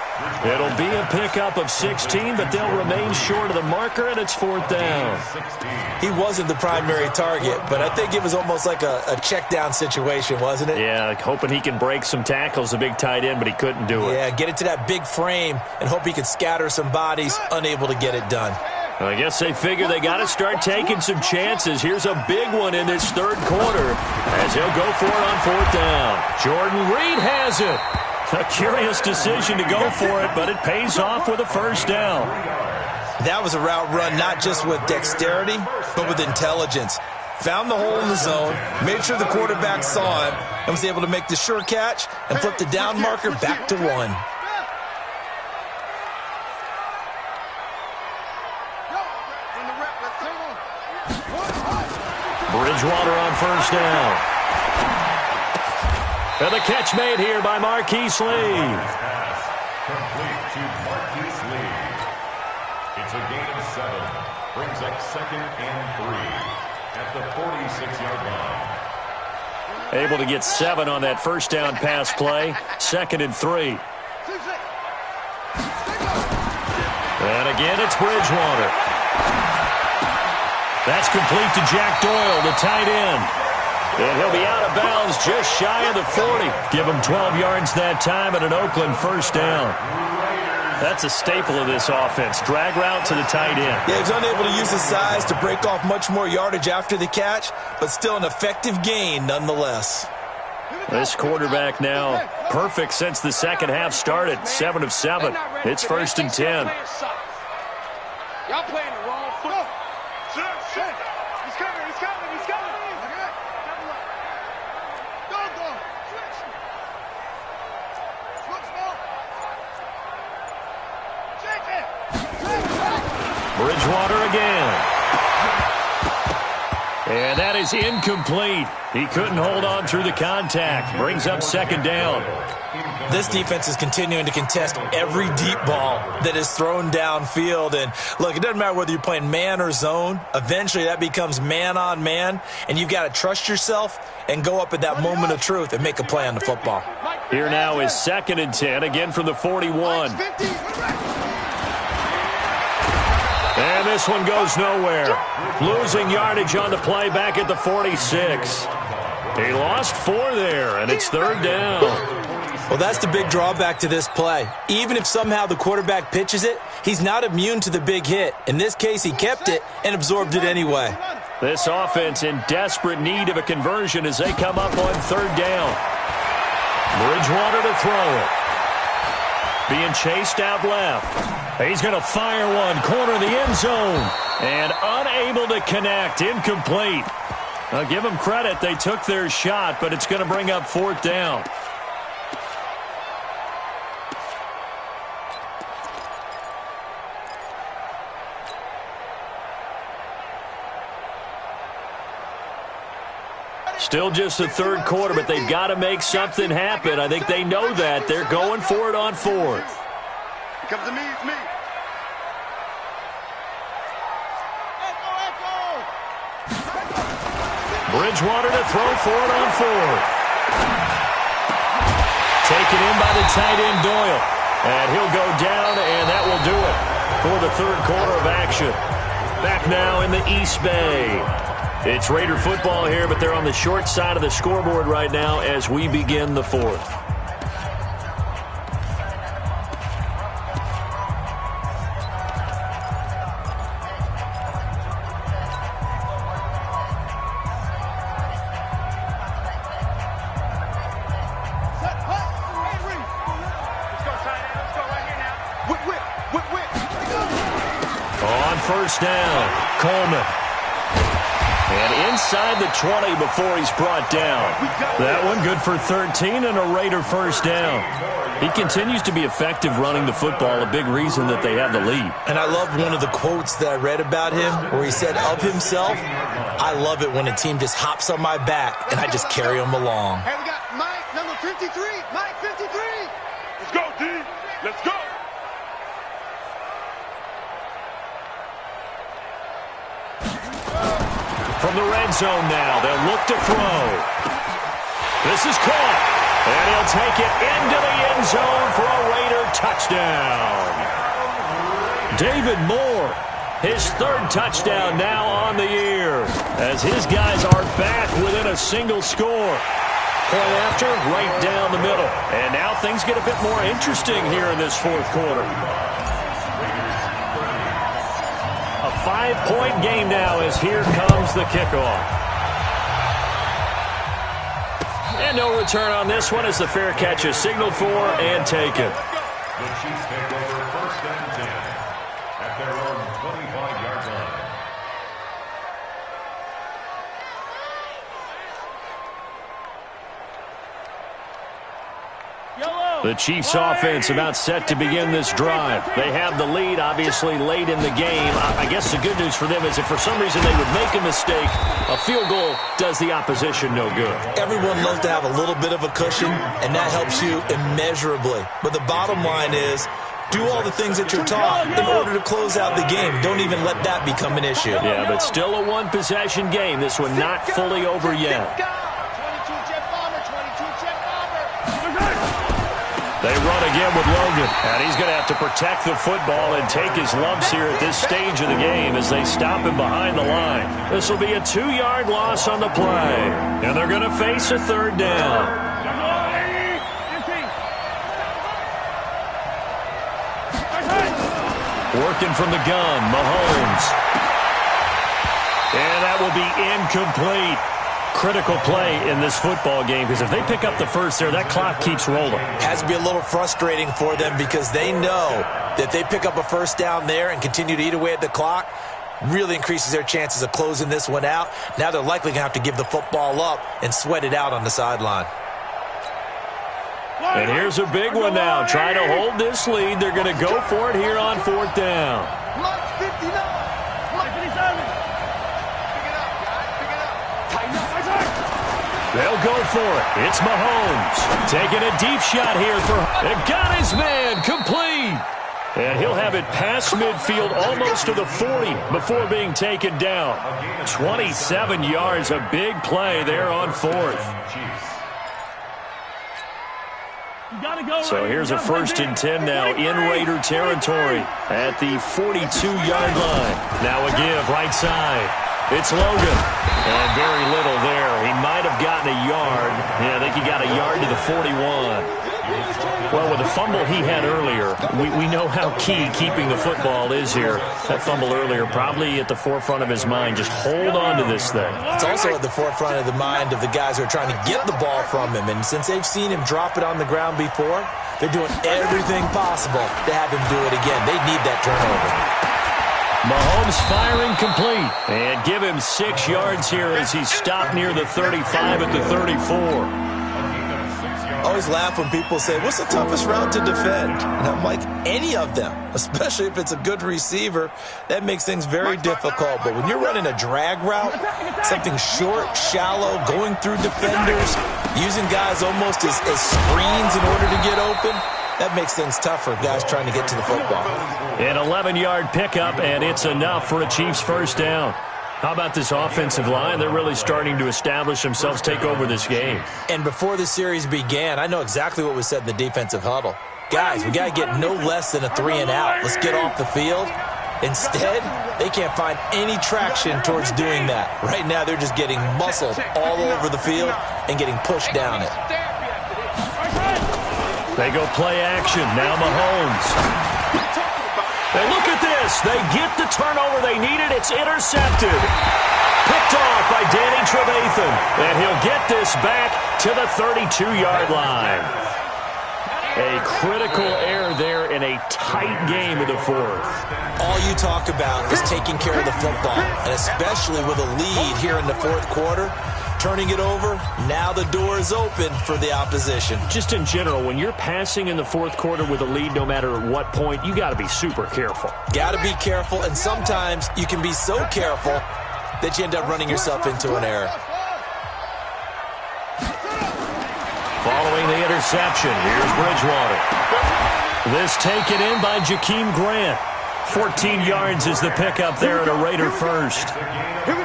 Speaker 4: It'll be a pickup of 16, but they'll remain short of the marker, and it's 4th down.
Speaker 6: He wasn't the primary target, but I think it was almost like a check down situation, wasn't it?
Speaker 4: Yeah, hoping he can break some tackles, a big tight end, but he couldn't do it.
Speaker 6: Yeah, get it to that big frame and hope he can scatter some bodies, unable to get it done.
Speaker 4: I guess they figure they got to start taking some chances. Here's a big one in this 3rd quarter as he'll go for it on 4th down. Jordan Reed has it. A curious decision to go for it, but it pays off with a first down.
Speaker 6: That was a route run not just with dexterity, but with intelligence. Found the hole in the zone, made sure the quarterback saw it, and was able to make the sure catch and flip the down marker back to 1.
Speaker 4: Bridgewater on first down. And the catch made here by Marquise Lee.
Speaker 7: Complete to Marquise Lee. It's a gain of 7. Brings up 2nd and 3 at the 46-yard line.
Speaker 4: Able to get 7 on that first down pass play. 2nd and 3. And again, it's Bridgewater. That's complete to Jack Doyle, the tight end. And he'll be out of bounds just shy of the 40. Give him 12 yards that time and an Oakland first down. That's a staple of this offense. Drag route to the tight end.
Speaker 6: Yeah, he's unable to use his size to break off much more yardage after the catch, but still an effective gain nonetheless.
Speaker 4: This quarterback now perfect since the second half started. 7 of 7. It's 1st and 10.
Speaker 5: Y'all playing the wrong foot. He's coming. Go. Switch. Check it.
Speaker 4: Bridgewater again. And that is incomplete. He couldn't hold on through the contact. Brings up 2nd down.
Speaker 6: This defense is continuing to contest every deep ball that is thrown downfield. And look, it doesn't matter whether you're playing man or zone. Eventually that becomes man on man. And you've got to trust yourself and go up at that moment of truth and make a play on the football.
Speaker 4: Here now is 2nd and 10, again from the 41. And this one goes nowhere. Losing yardage on the play back at the 46. He lost 4 there, and it's 3rd down.
Speaker 6: Well, that's the big drawback to this play. Even if somehow the quarterback pitches it, he's not immune to the big hit. In this case, he kept it and absorbed it anyway.
Speaker 4: This offense in desperate need of a conversion as they come up on 3rd down. Bridgewater to throw it. Being chased out left. He's going to fire one, corner of the end zone, and unable to connect, incomplete. I'll give them credit. They took their shot, but it's going to bring up 4th down. Still just the 3rd quarter, but they've got to make something happen. I think they know that. They're going for it on 4th.
Speaker 8: Here comes the me, it's me.
Speaker 4: Bridgewater to throw for it on 4th. Taken in by the tight end Doyle. And he'll go down, and that will do it for the 3rd quarter of action. Back now in the East Bay. It's Raider football here, but they're on the short side of the scoreboard right now as we begin the 4th. On 1st down, Coleman. And inside the 20 before he's brought down. That one good for 13 and a Raider first down. He continues to be effective running the football, a big reason that they have the lead.
Speaker 6: And I love one of the quotes that I read about him where he said of himself, I love it when a team just hops on my back and I just carry them along.
Speaker 5: Hey, we got Mike, number 53. Mike, 53.
Speaker 2: Let's go, D. Let's go.
Speaker 4: From the red zone now, they'll look to throw. This is caught, and he'll take it into the end zone for a Raider touchdown. David Moore, his 3rd touchdown now on the year, as his guys are back within a single score. Point after, right down the middle. And now things get a bit more interesting here in this 4th quarter. A 5-point game now as here comes the kickoff. And no return on this one as the fair catch is signaled for and taken.
Speaker 7: The Chiefs take over 1st and 10 at their own 25-yard line.
Speaker 4: The Chiefs offense about set to begin this drive. They have the lead, obviously, late in the game. I guess the good news for them is if for some reason they would make a mistake, a field goal does the opposition no good.
Speaker 6: Everyone loves to have a little bit of a cushion, and that helps you immeasurably. But the bottom line is, do all the things that you're taught in order to close out the game. Don't even let that become an issue.
Speaker 4: Yeah, but still a one-possession game. This one not fully over yet. They run again with Logan, and he's going to have to protect the football and take his lumps here at this stage of the game as they stop him behind the line. This will be a 2-yard loss on the play, and they're going to face a third down. Working from the gun, Mahomes. And that will be incomplete. Critical play in this football game because if they pick up the first there, that clock keeps rolling.
Speaker 6: Has to be a little frustrating for them because they know that they pick up a first down there and continue to eat away at the clock, really increases their chances of closing this one out. Now they're likely going to have to give the football up and sweat it out on the sideline.
Speaker 4: And here's a big one now. Trying to hold this lead. They're going to go for it here on 4th down.
Speaker 5: Mike 59. Mike 57.
Speaker 4: They'll go for it. It's Mahomes taking a deep shot here for. It got his man complete. And he'll have it past midfield almost to the 40 before being taken down. 27 yards, a big play there on 4th. So here's a 1st and 10 now in Raider territory at the 42-yard line. Now a give right side. It's Logan. And very little there. He might have gotten a yard. Yeah, I think he got a yard to the 41. Well, with the fumble he had earlier, we know how key keeping the football is here. That fumble earlier probably at the forefront of his mind. Just hold on to this thing.
Speaker 6: It's also at the forefront of the mind of the guys who are trying to get the ball from him. And since they've seen him drop it on the ground before, they're doing everything possible to have him do it again. They need that turnover.
Speaker 4: Mahomes firing complete. And give him 6 yards here as he's stopped near the 35 at the 34.
Speaker 6: I always laugh when people say, what's the toughest route to defend? And I'm like, any of them, especially if it's a good receiver. That makes things very difficult. But when you're running a drag route, something short, shallow, going through defenders, using guys almost as screens in order to get open, that makes things tougher, guys trying to get to the football.
Speaker 4: An 11-yard pickup, and it's enough for a Chiefs first down. How about this offensive line? They're really starting to establish themselves, take over this game.
Speaker 6: And before the series began, I know exactly what was said in the defensive huddle. Guys, we got to get no less than a 3-and-out. Let's get off the field. Instead, they can't find any traction towards doing that. Right now, they're just getting muscled all over the field and getting pushed down it.
Speaker 4: They go play action. Now Mahomes. And look at this. They get the turnover they needed. It's intercepted. Picked off by Danny Trevathan. And he'll get this back to the 32-yard line. A critical error there in a tight game of the 4th.
Speaker 6: All you talk about is taking care of the football, and especially with a lead here in the 4th quarter. Turning it over, now the door is open for the opposition.
Speaker 4: Just in general, when you're passing in the 4th quarter with a lead, no matter at what point, you got to be super careful.
Speaker 6: Got to be careful, and sometimes you can be so careful that you end up running yourself into an error.
Speaker 4: Following the interception, here's Bridgewater. This taken in by Jakeem Grant. 14 yards is the pickup there at a Raider first.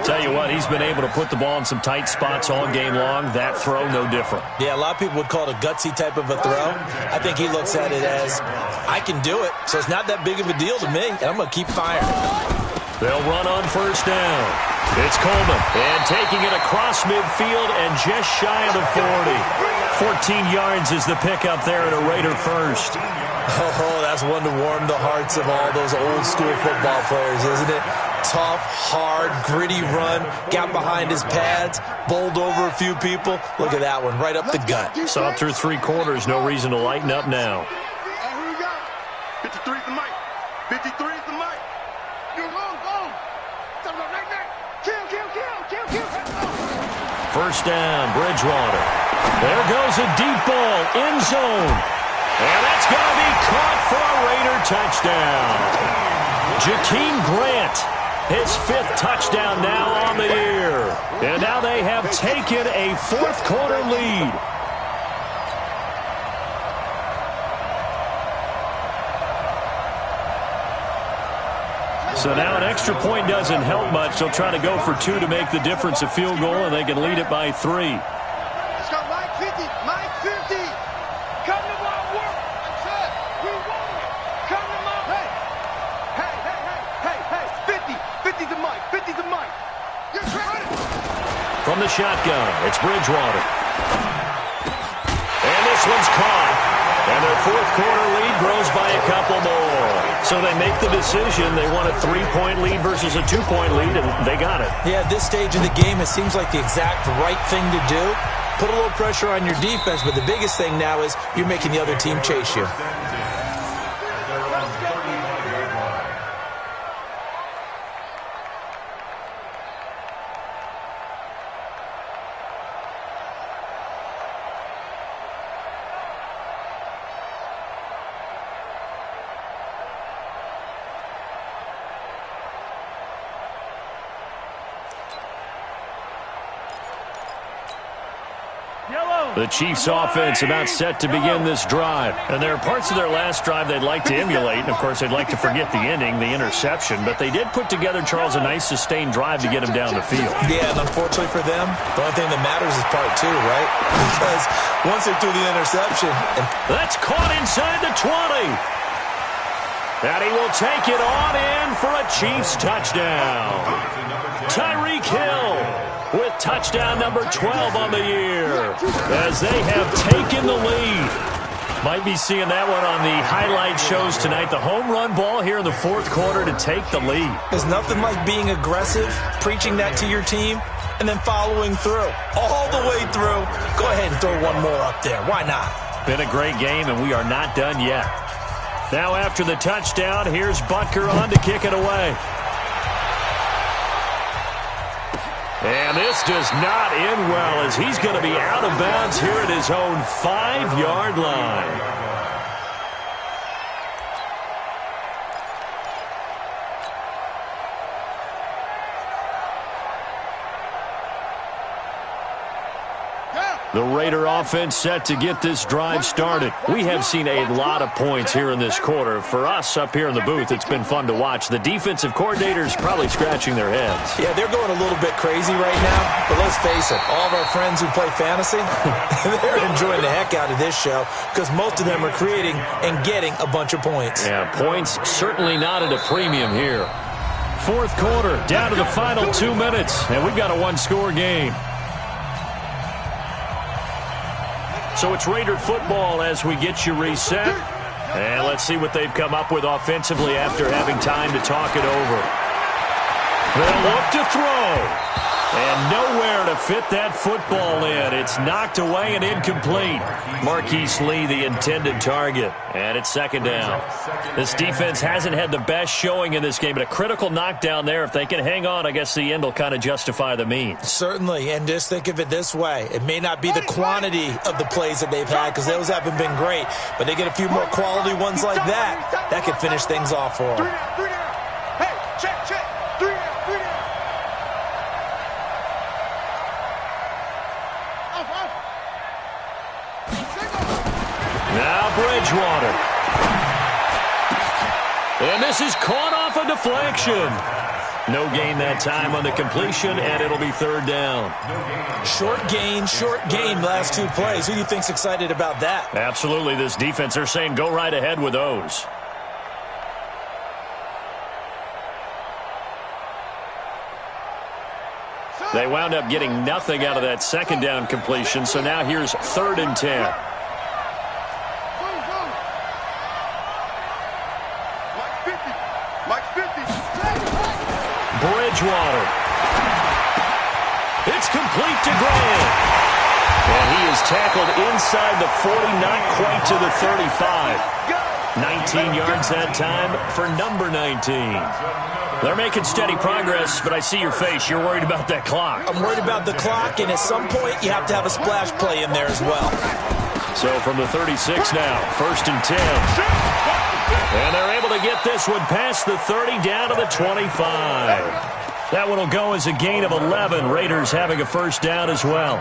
Speaker 4: Tell you what, he's been able to put the ball in some tight spots all game long. That throw, no different.
Speaker 6: Yeah, a lot of people would call it a gutsy type of a throw. I think he looks at it as, I can do it, so it's not that big of a deal to me, and I'm going to keep firing.
Speaker 4: They'll run on first down. It's Coleman, and taking it across midfield and just shy of the 40. 14 yards is the pickup there at a Raider first.
Speaker 6: Oh, that's one to warm the hearts of all those old school football players, isn't it? Tough, hard, gritty run, got behind his pads, bowled over a few people. Look at that one, right up the gut.
Speaker 4: Saw through 3 quarters, no reason to lighten up now.
Speaker 5: Here we go. 53 is the mic. 53 is the mic. You go. Right there. Kill.
Speaker 4: First down, Bridgewater. There goes a deep ball, end zone. And that's going to be caught for a Raider touchdown. Jakeem Grant, his 5th touchdown now on the year. And now they have taken a 4th quarter lead. So now an extra point doesn't help much. They'll try to go for 2 to make the difference a field goal, and they can lead it by 3.
Speaker 5: Let's go, Mike 50. Mike 50. Come to my work.
Speaker 4: shotgun. It's Bridgewater. And this one's caught. And their fourth quarter lead grows by a couple more. So they make the decision. They want a 3-point lead versus a 2-point lead, and they got it.
Speaker 6: Yeah, at this stage of the game, it seems like the exact right thing to do. Put a little pressure on your defense, but the biggest thing now is you're making the other team chase you.
Speaker 4: The Chiefs offense about set to begin this drive. And there are parts of their last drive they'd like to emulate. And, of course, they'd like to forget the ending, the interception. But they did put together, Charles, a nice sustained drive to get him down the field.
Speaker 6: Yeah, and unfortunately for them, the only thing that matters is part two, right? Because once they threw the interception.
Speaker 4: That's caught inside the 20. And he will take it on in for a Chiefs touchdown. Tyreek Hill with touchdown number 12 on the year as they have taken the lead. Might be seeing that one on the highlight shows tonight. The home run ball here in the fourth quarter to take the lead.
Speaker 6: There's nothing like being aggressive, preaching that to your team, and then following through. All the way through. Go ahead and throw one more up there. Why not?
Speaker 4: Been a great game, and we are not done yet. Now after the touchdown, here's Butker on to kick it away. And this does not end well as he's going to be out of bounds here at his own 5-yard line. The Raider offense set to get this drive started. We have seen a lot of points here in this quarter. For us up here in the booth, it's been fun to watch. The defensive coordinators probably scratching their heads.
Speaker 6: Yeah, they're going a little bit crazy right now. But let's face it, all of our friends who play fantasy, they're enjoying the heck out of this show because most of them are creating and getting a bunch of points.
Speaker 4: Yeah, points certainly not at a premium here. Fourth quarter, down to the final 2 minutes, and we've got a one-score game. So it's Raider football as we get you reset. And let's see what they've come up with offensively after having time to talk it over. They'll look to throw. And nowhere to fit that football in. It's knocked away and incomplete. Marquise Lee, the intended target. And it's second down. This defense hasn't had the best showing in this game, but a critical knockdown there. If they can hang on, I guess the end will kind of justify the means.
Speaker 6: Certainly, and just think of it this way. It may not be the quantity of the plays that they've had because those haven't been great, but they get a few more quality ones like that. That could finish things off for them.
Speaker 5: Hey, check.
Speaker 4: Now Bridgewater. And this is caught off a deflection. No gain that time on the completion, and it'll be third down.
Speaker 6: Short gain, last two plays. Who do you think's excited about that?
Speaker 4: Absolutely, this defense, they're saying go right ahead with those. They wound up getting nothing out of that second down completion, so now here's 3rd and 10. Bridgewater. It's complete to Grant. And he is tackled inside the 40, not quite to the 35. 19 yards that time for number 19. They're making steady progress, but I see your face. You're worried about that clock.
Speaker 6: I'm worried about the clock, and at some point you have to have a splash play in there as well.
Speaker 4: So from the 36 now, 1st and 10. And they're able to get this one past the 30 down to the 25. That one will go as a gain of 11. Raiders having a first down as well.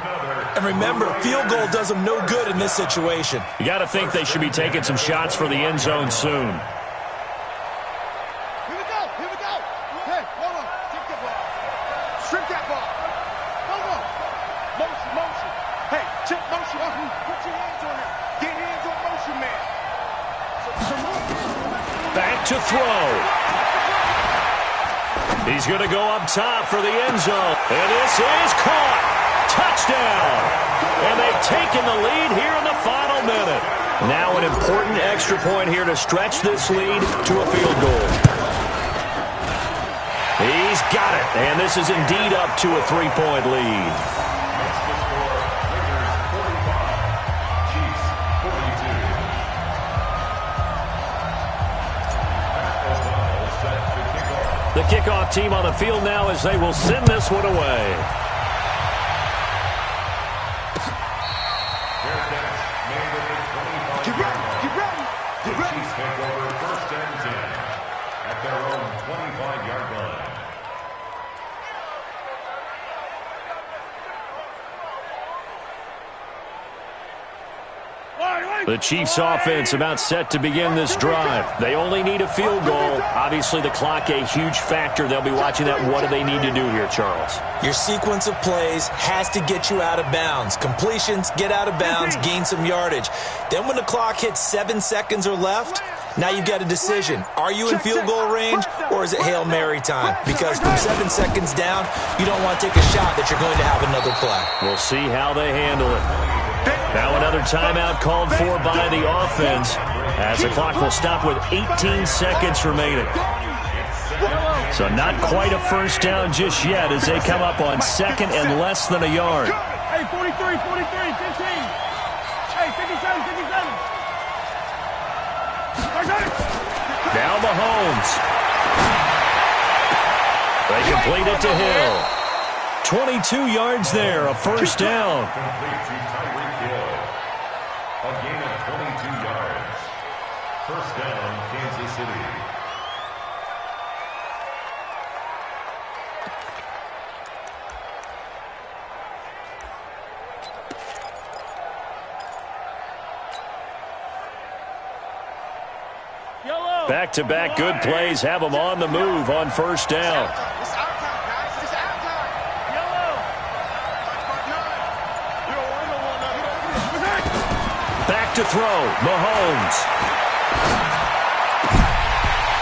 Speaker 6: And remember, field goal does them no good in this situation.
Speaker 4: You got to think they should be taking some shots for the end zone soon.
Speaker 5: Here we go. Hey, hold on. Take that ball. Strip that ball. Hold on. Motion. Hey, check motion. Put your hands on it. Get hands on motion, man.
Speaker 4: Back to throw. He's going to go up top for the end zone. And this is caught. touchdown. And they've taken the lead here in the final minute. Now an important extra point here to stretch this lead to a field goal. He's got it, and this is indeed up to a 3-point lead. The kickoff team on the field now as they will send this one away.
Speaker 2: Get ready. The Chiefs take over 1st and 10 at their own 25-yard line.
Speaker 4: The Chiefs offense about set to begin this drive. They only need a field goal. Obviously, the clock a huge factor. They'll be watching that. What do they need to do here, Charles?
Speaker 6: Your sequence of plays has to get you out of bounds. Completions, get out of bounds, gain some yardage. Then when the clock hits 7 seconds or left, now you've got a decision. Are you in field goal range or is it Hail Mary time? Because from 7 seconds down, you don't want to take a shot that you're going to have another play.
Speaker 4: We'll see how they handle it. Now another timeout called for by the offense as the clock will stop with 18 seconds remaining. So not quite a first down just yet as they come up on 2nd and less than a yard.
Speaker 5: Hey, 43, 15. Hey, 57.
Speaker 4: Now Mahomes. They complete it to Hill. 22 yards there, a first down.
Speaker 2: A gain of 22 yards. First down, Kansas City.
Speaker 4: Back-to-back good plays have them on the move on first down.
Speaker 8: It's our time, guys. It's our time.
Speaker 4: Back to throw, Mahomes.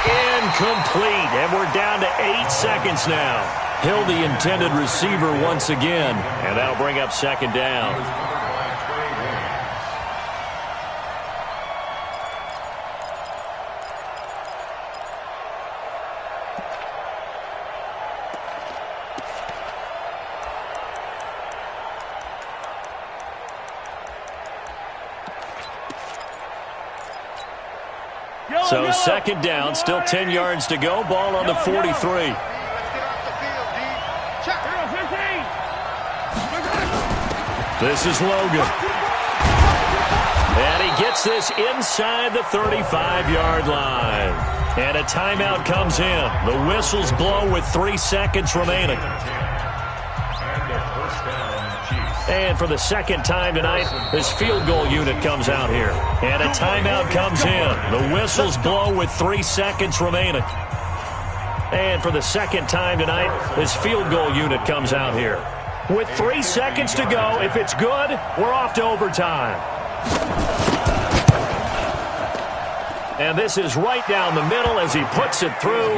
Speaker 4: Incomplete, and we're down to 8 seconds now. Hill, the intended receiver once again, and that'll bring up 2nd down. So 2nd down, still 10 yards to go. Ball on the 43.
Speaker 8: Let's get off the field, D. Check.
Speaker 4: This is Logan. And he gets this inside the 35-yard line. And a timeout comes in. The whistles blow with 3 seconds remaining. And for the 2nd time tonight, this field goal unit comes out here. And a timeout comes in. The whistles blow with 3 seconds remaining. And for the 2nd time tonight, this field goal unit comes out here. With 3 seconds to go, if it's good, we're off to overtime. And this is right down the middle as he puts it through.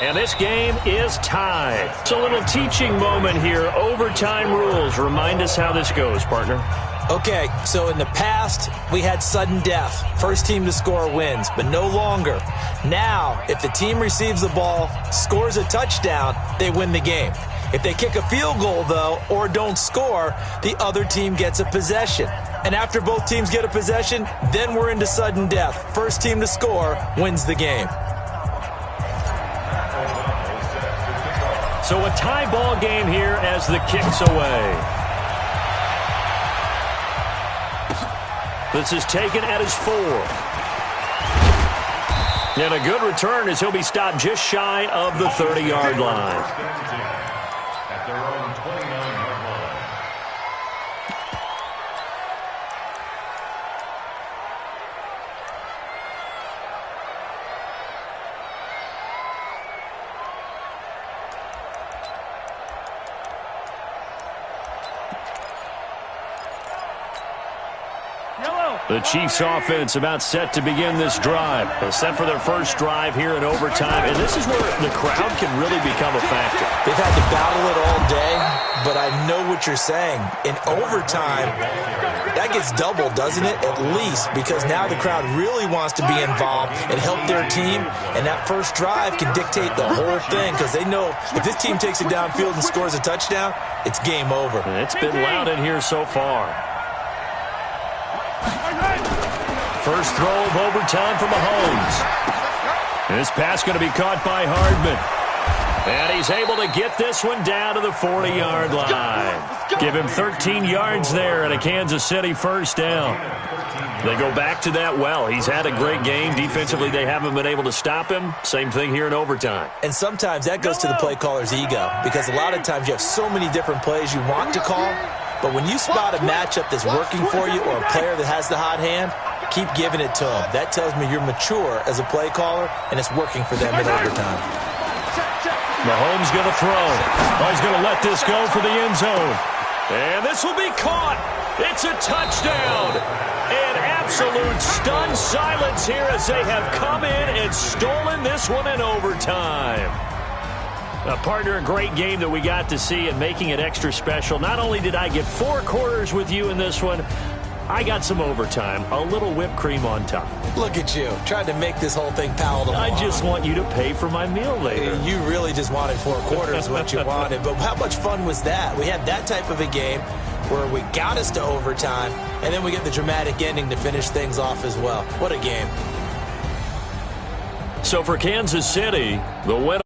Speaker 4: And this game is tied. It's a little teaching moment here. Overtime rules. Remind us how this goes, partner.
Speaker 6: Okay, so in the past, we had sudden death. First team to score wins, but no longer. Now, if the team receives the ball, scores a touchdown, they win the game. If they kick a field goal, though, or don't score, the other team gets a possession. And after both teams get a possession, then we're into sudden death. First team to score wins the game.
Speaker 4: So a tie ball game here as the kick's away. This is taken at his 4. And a good return as he'll be stopped just shy of the 30-yard line.
Speaker 2: At their own 29-yard line.
Speaker 4: The Chiefs offense about set to begin this drive. They're set for their first drive here in overtime. And this is where the crowd can really become a factor.
Speaker 6: They've had to battle it all day. but I know what you're saying. In overtime, that gets doubled, doesn't it? At least, because now the crowd really wants to be involved and help their team, and that first drive can dictate the whole thing because they know if this team takes it downfield and scores a touchdown, it's game over.
Speaker 4: It's been loud in here so far. First throw of overtime for Mahomes. This pass going to be caught by Hardman. And he's able to get this one down to the 40-yard line. Give him 13 yards there and a Kansas City first down. They go back to that well. He's had a great game. Defensively, they haven't been able to stop him. Same thing here in overtime.
Speaker 6: And sometimes that goes to the play caller's ego because a lot of times you have so many different plays you want to call, but when you spot a matchup that's working for you or a player that has the hot hand, keep giving it to them. That tells me you're mature as a play caller, and it's working for them in overtime.
Speaker 4: Mahomes going to throw. Oh, he's going to let this go for the end zone. And this will be caught. It's a touchdown. An absolute stunned silence here as they have come in and stolen this one in overtime. Partner, a great game that we got to see and making it extra special. Not only did I get 4 quarters with you in this one, I got some overtime, a little whipped cream on top.
Speaker 6: Look at you, trying to make this whole thing palatable.
Speaker 4: I just want you to pay for my meal later.
Speaker 6: You really just wanted 4 quarters what you wanted, but how much fun was that? We had that type of a game where we got us to overtime, and then we get the dramatic ending to finish things off as well. What a game.
Speaker 4: So for Kansas City, the win.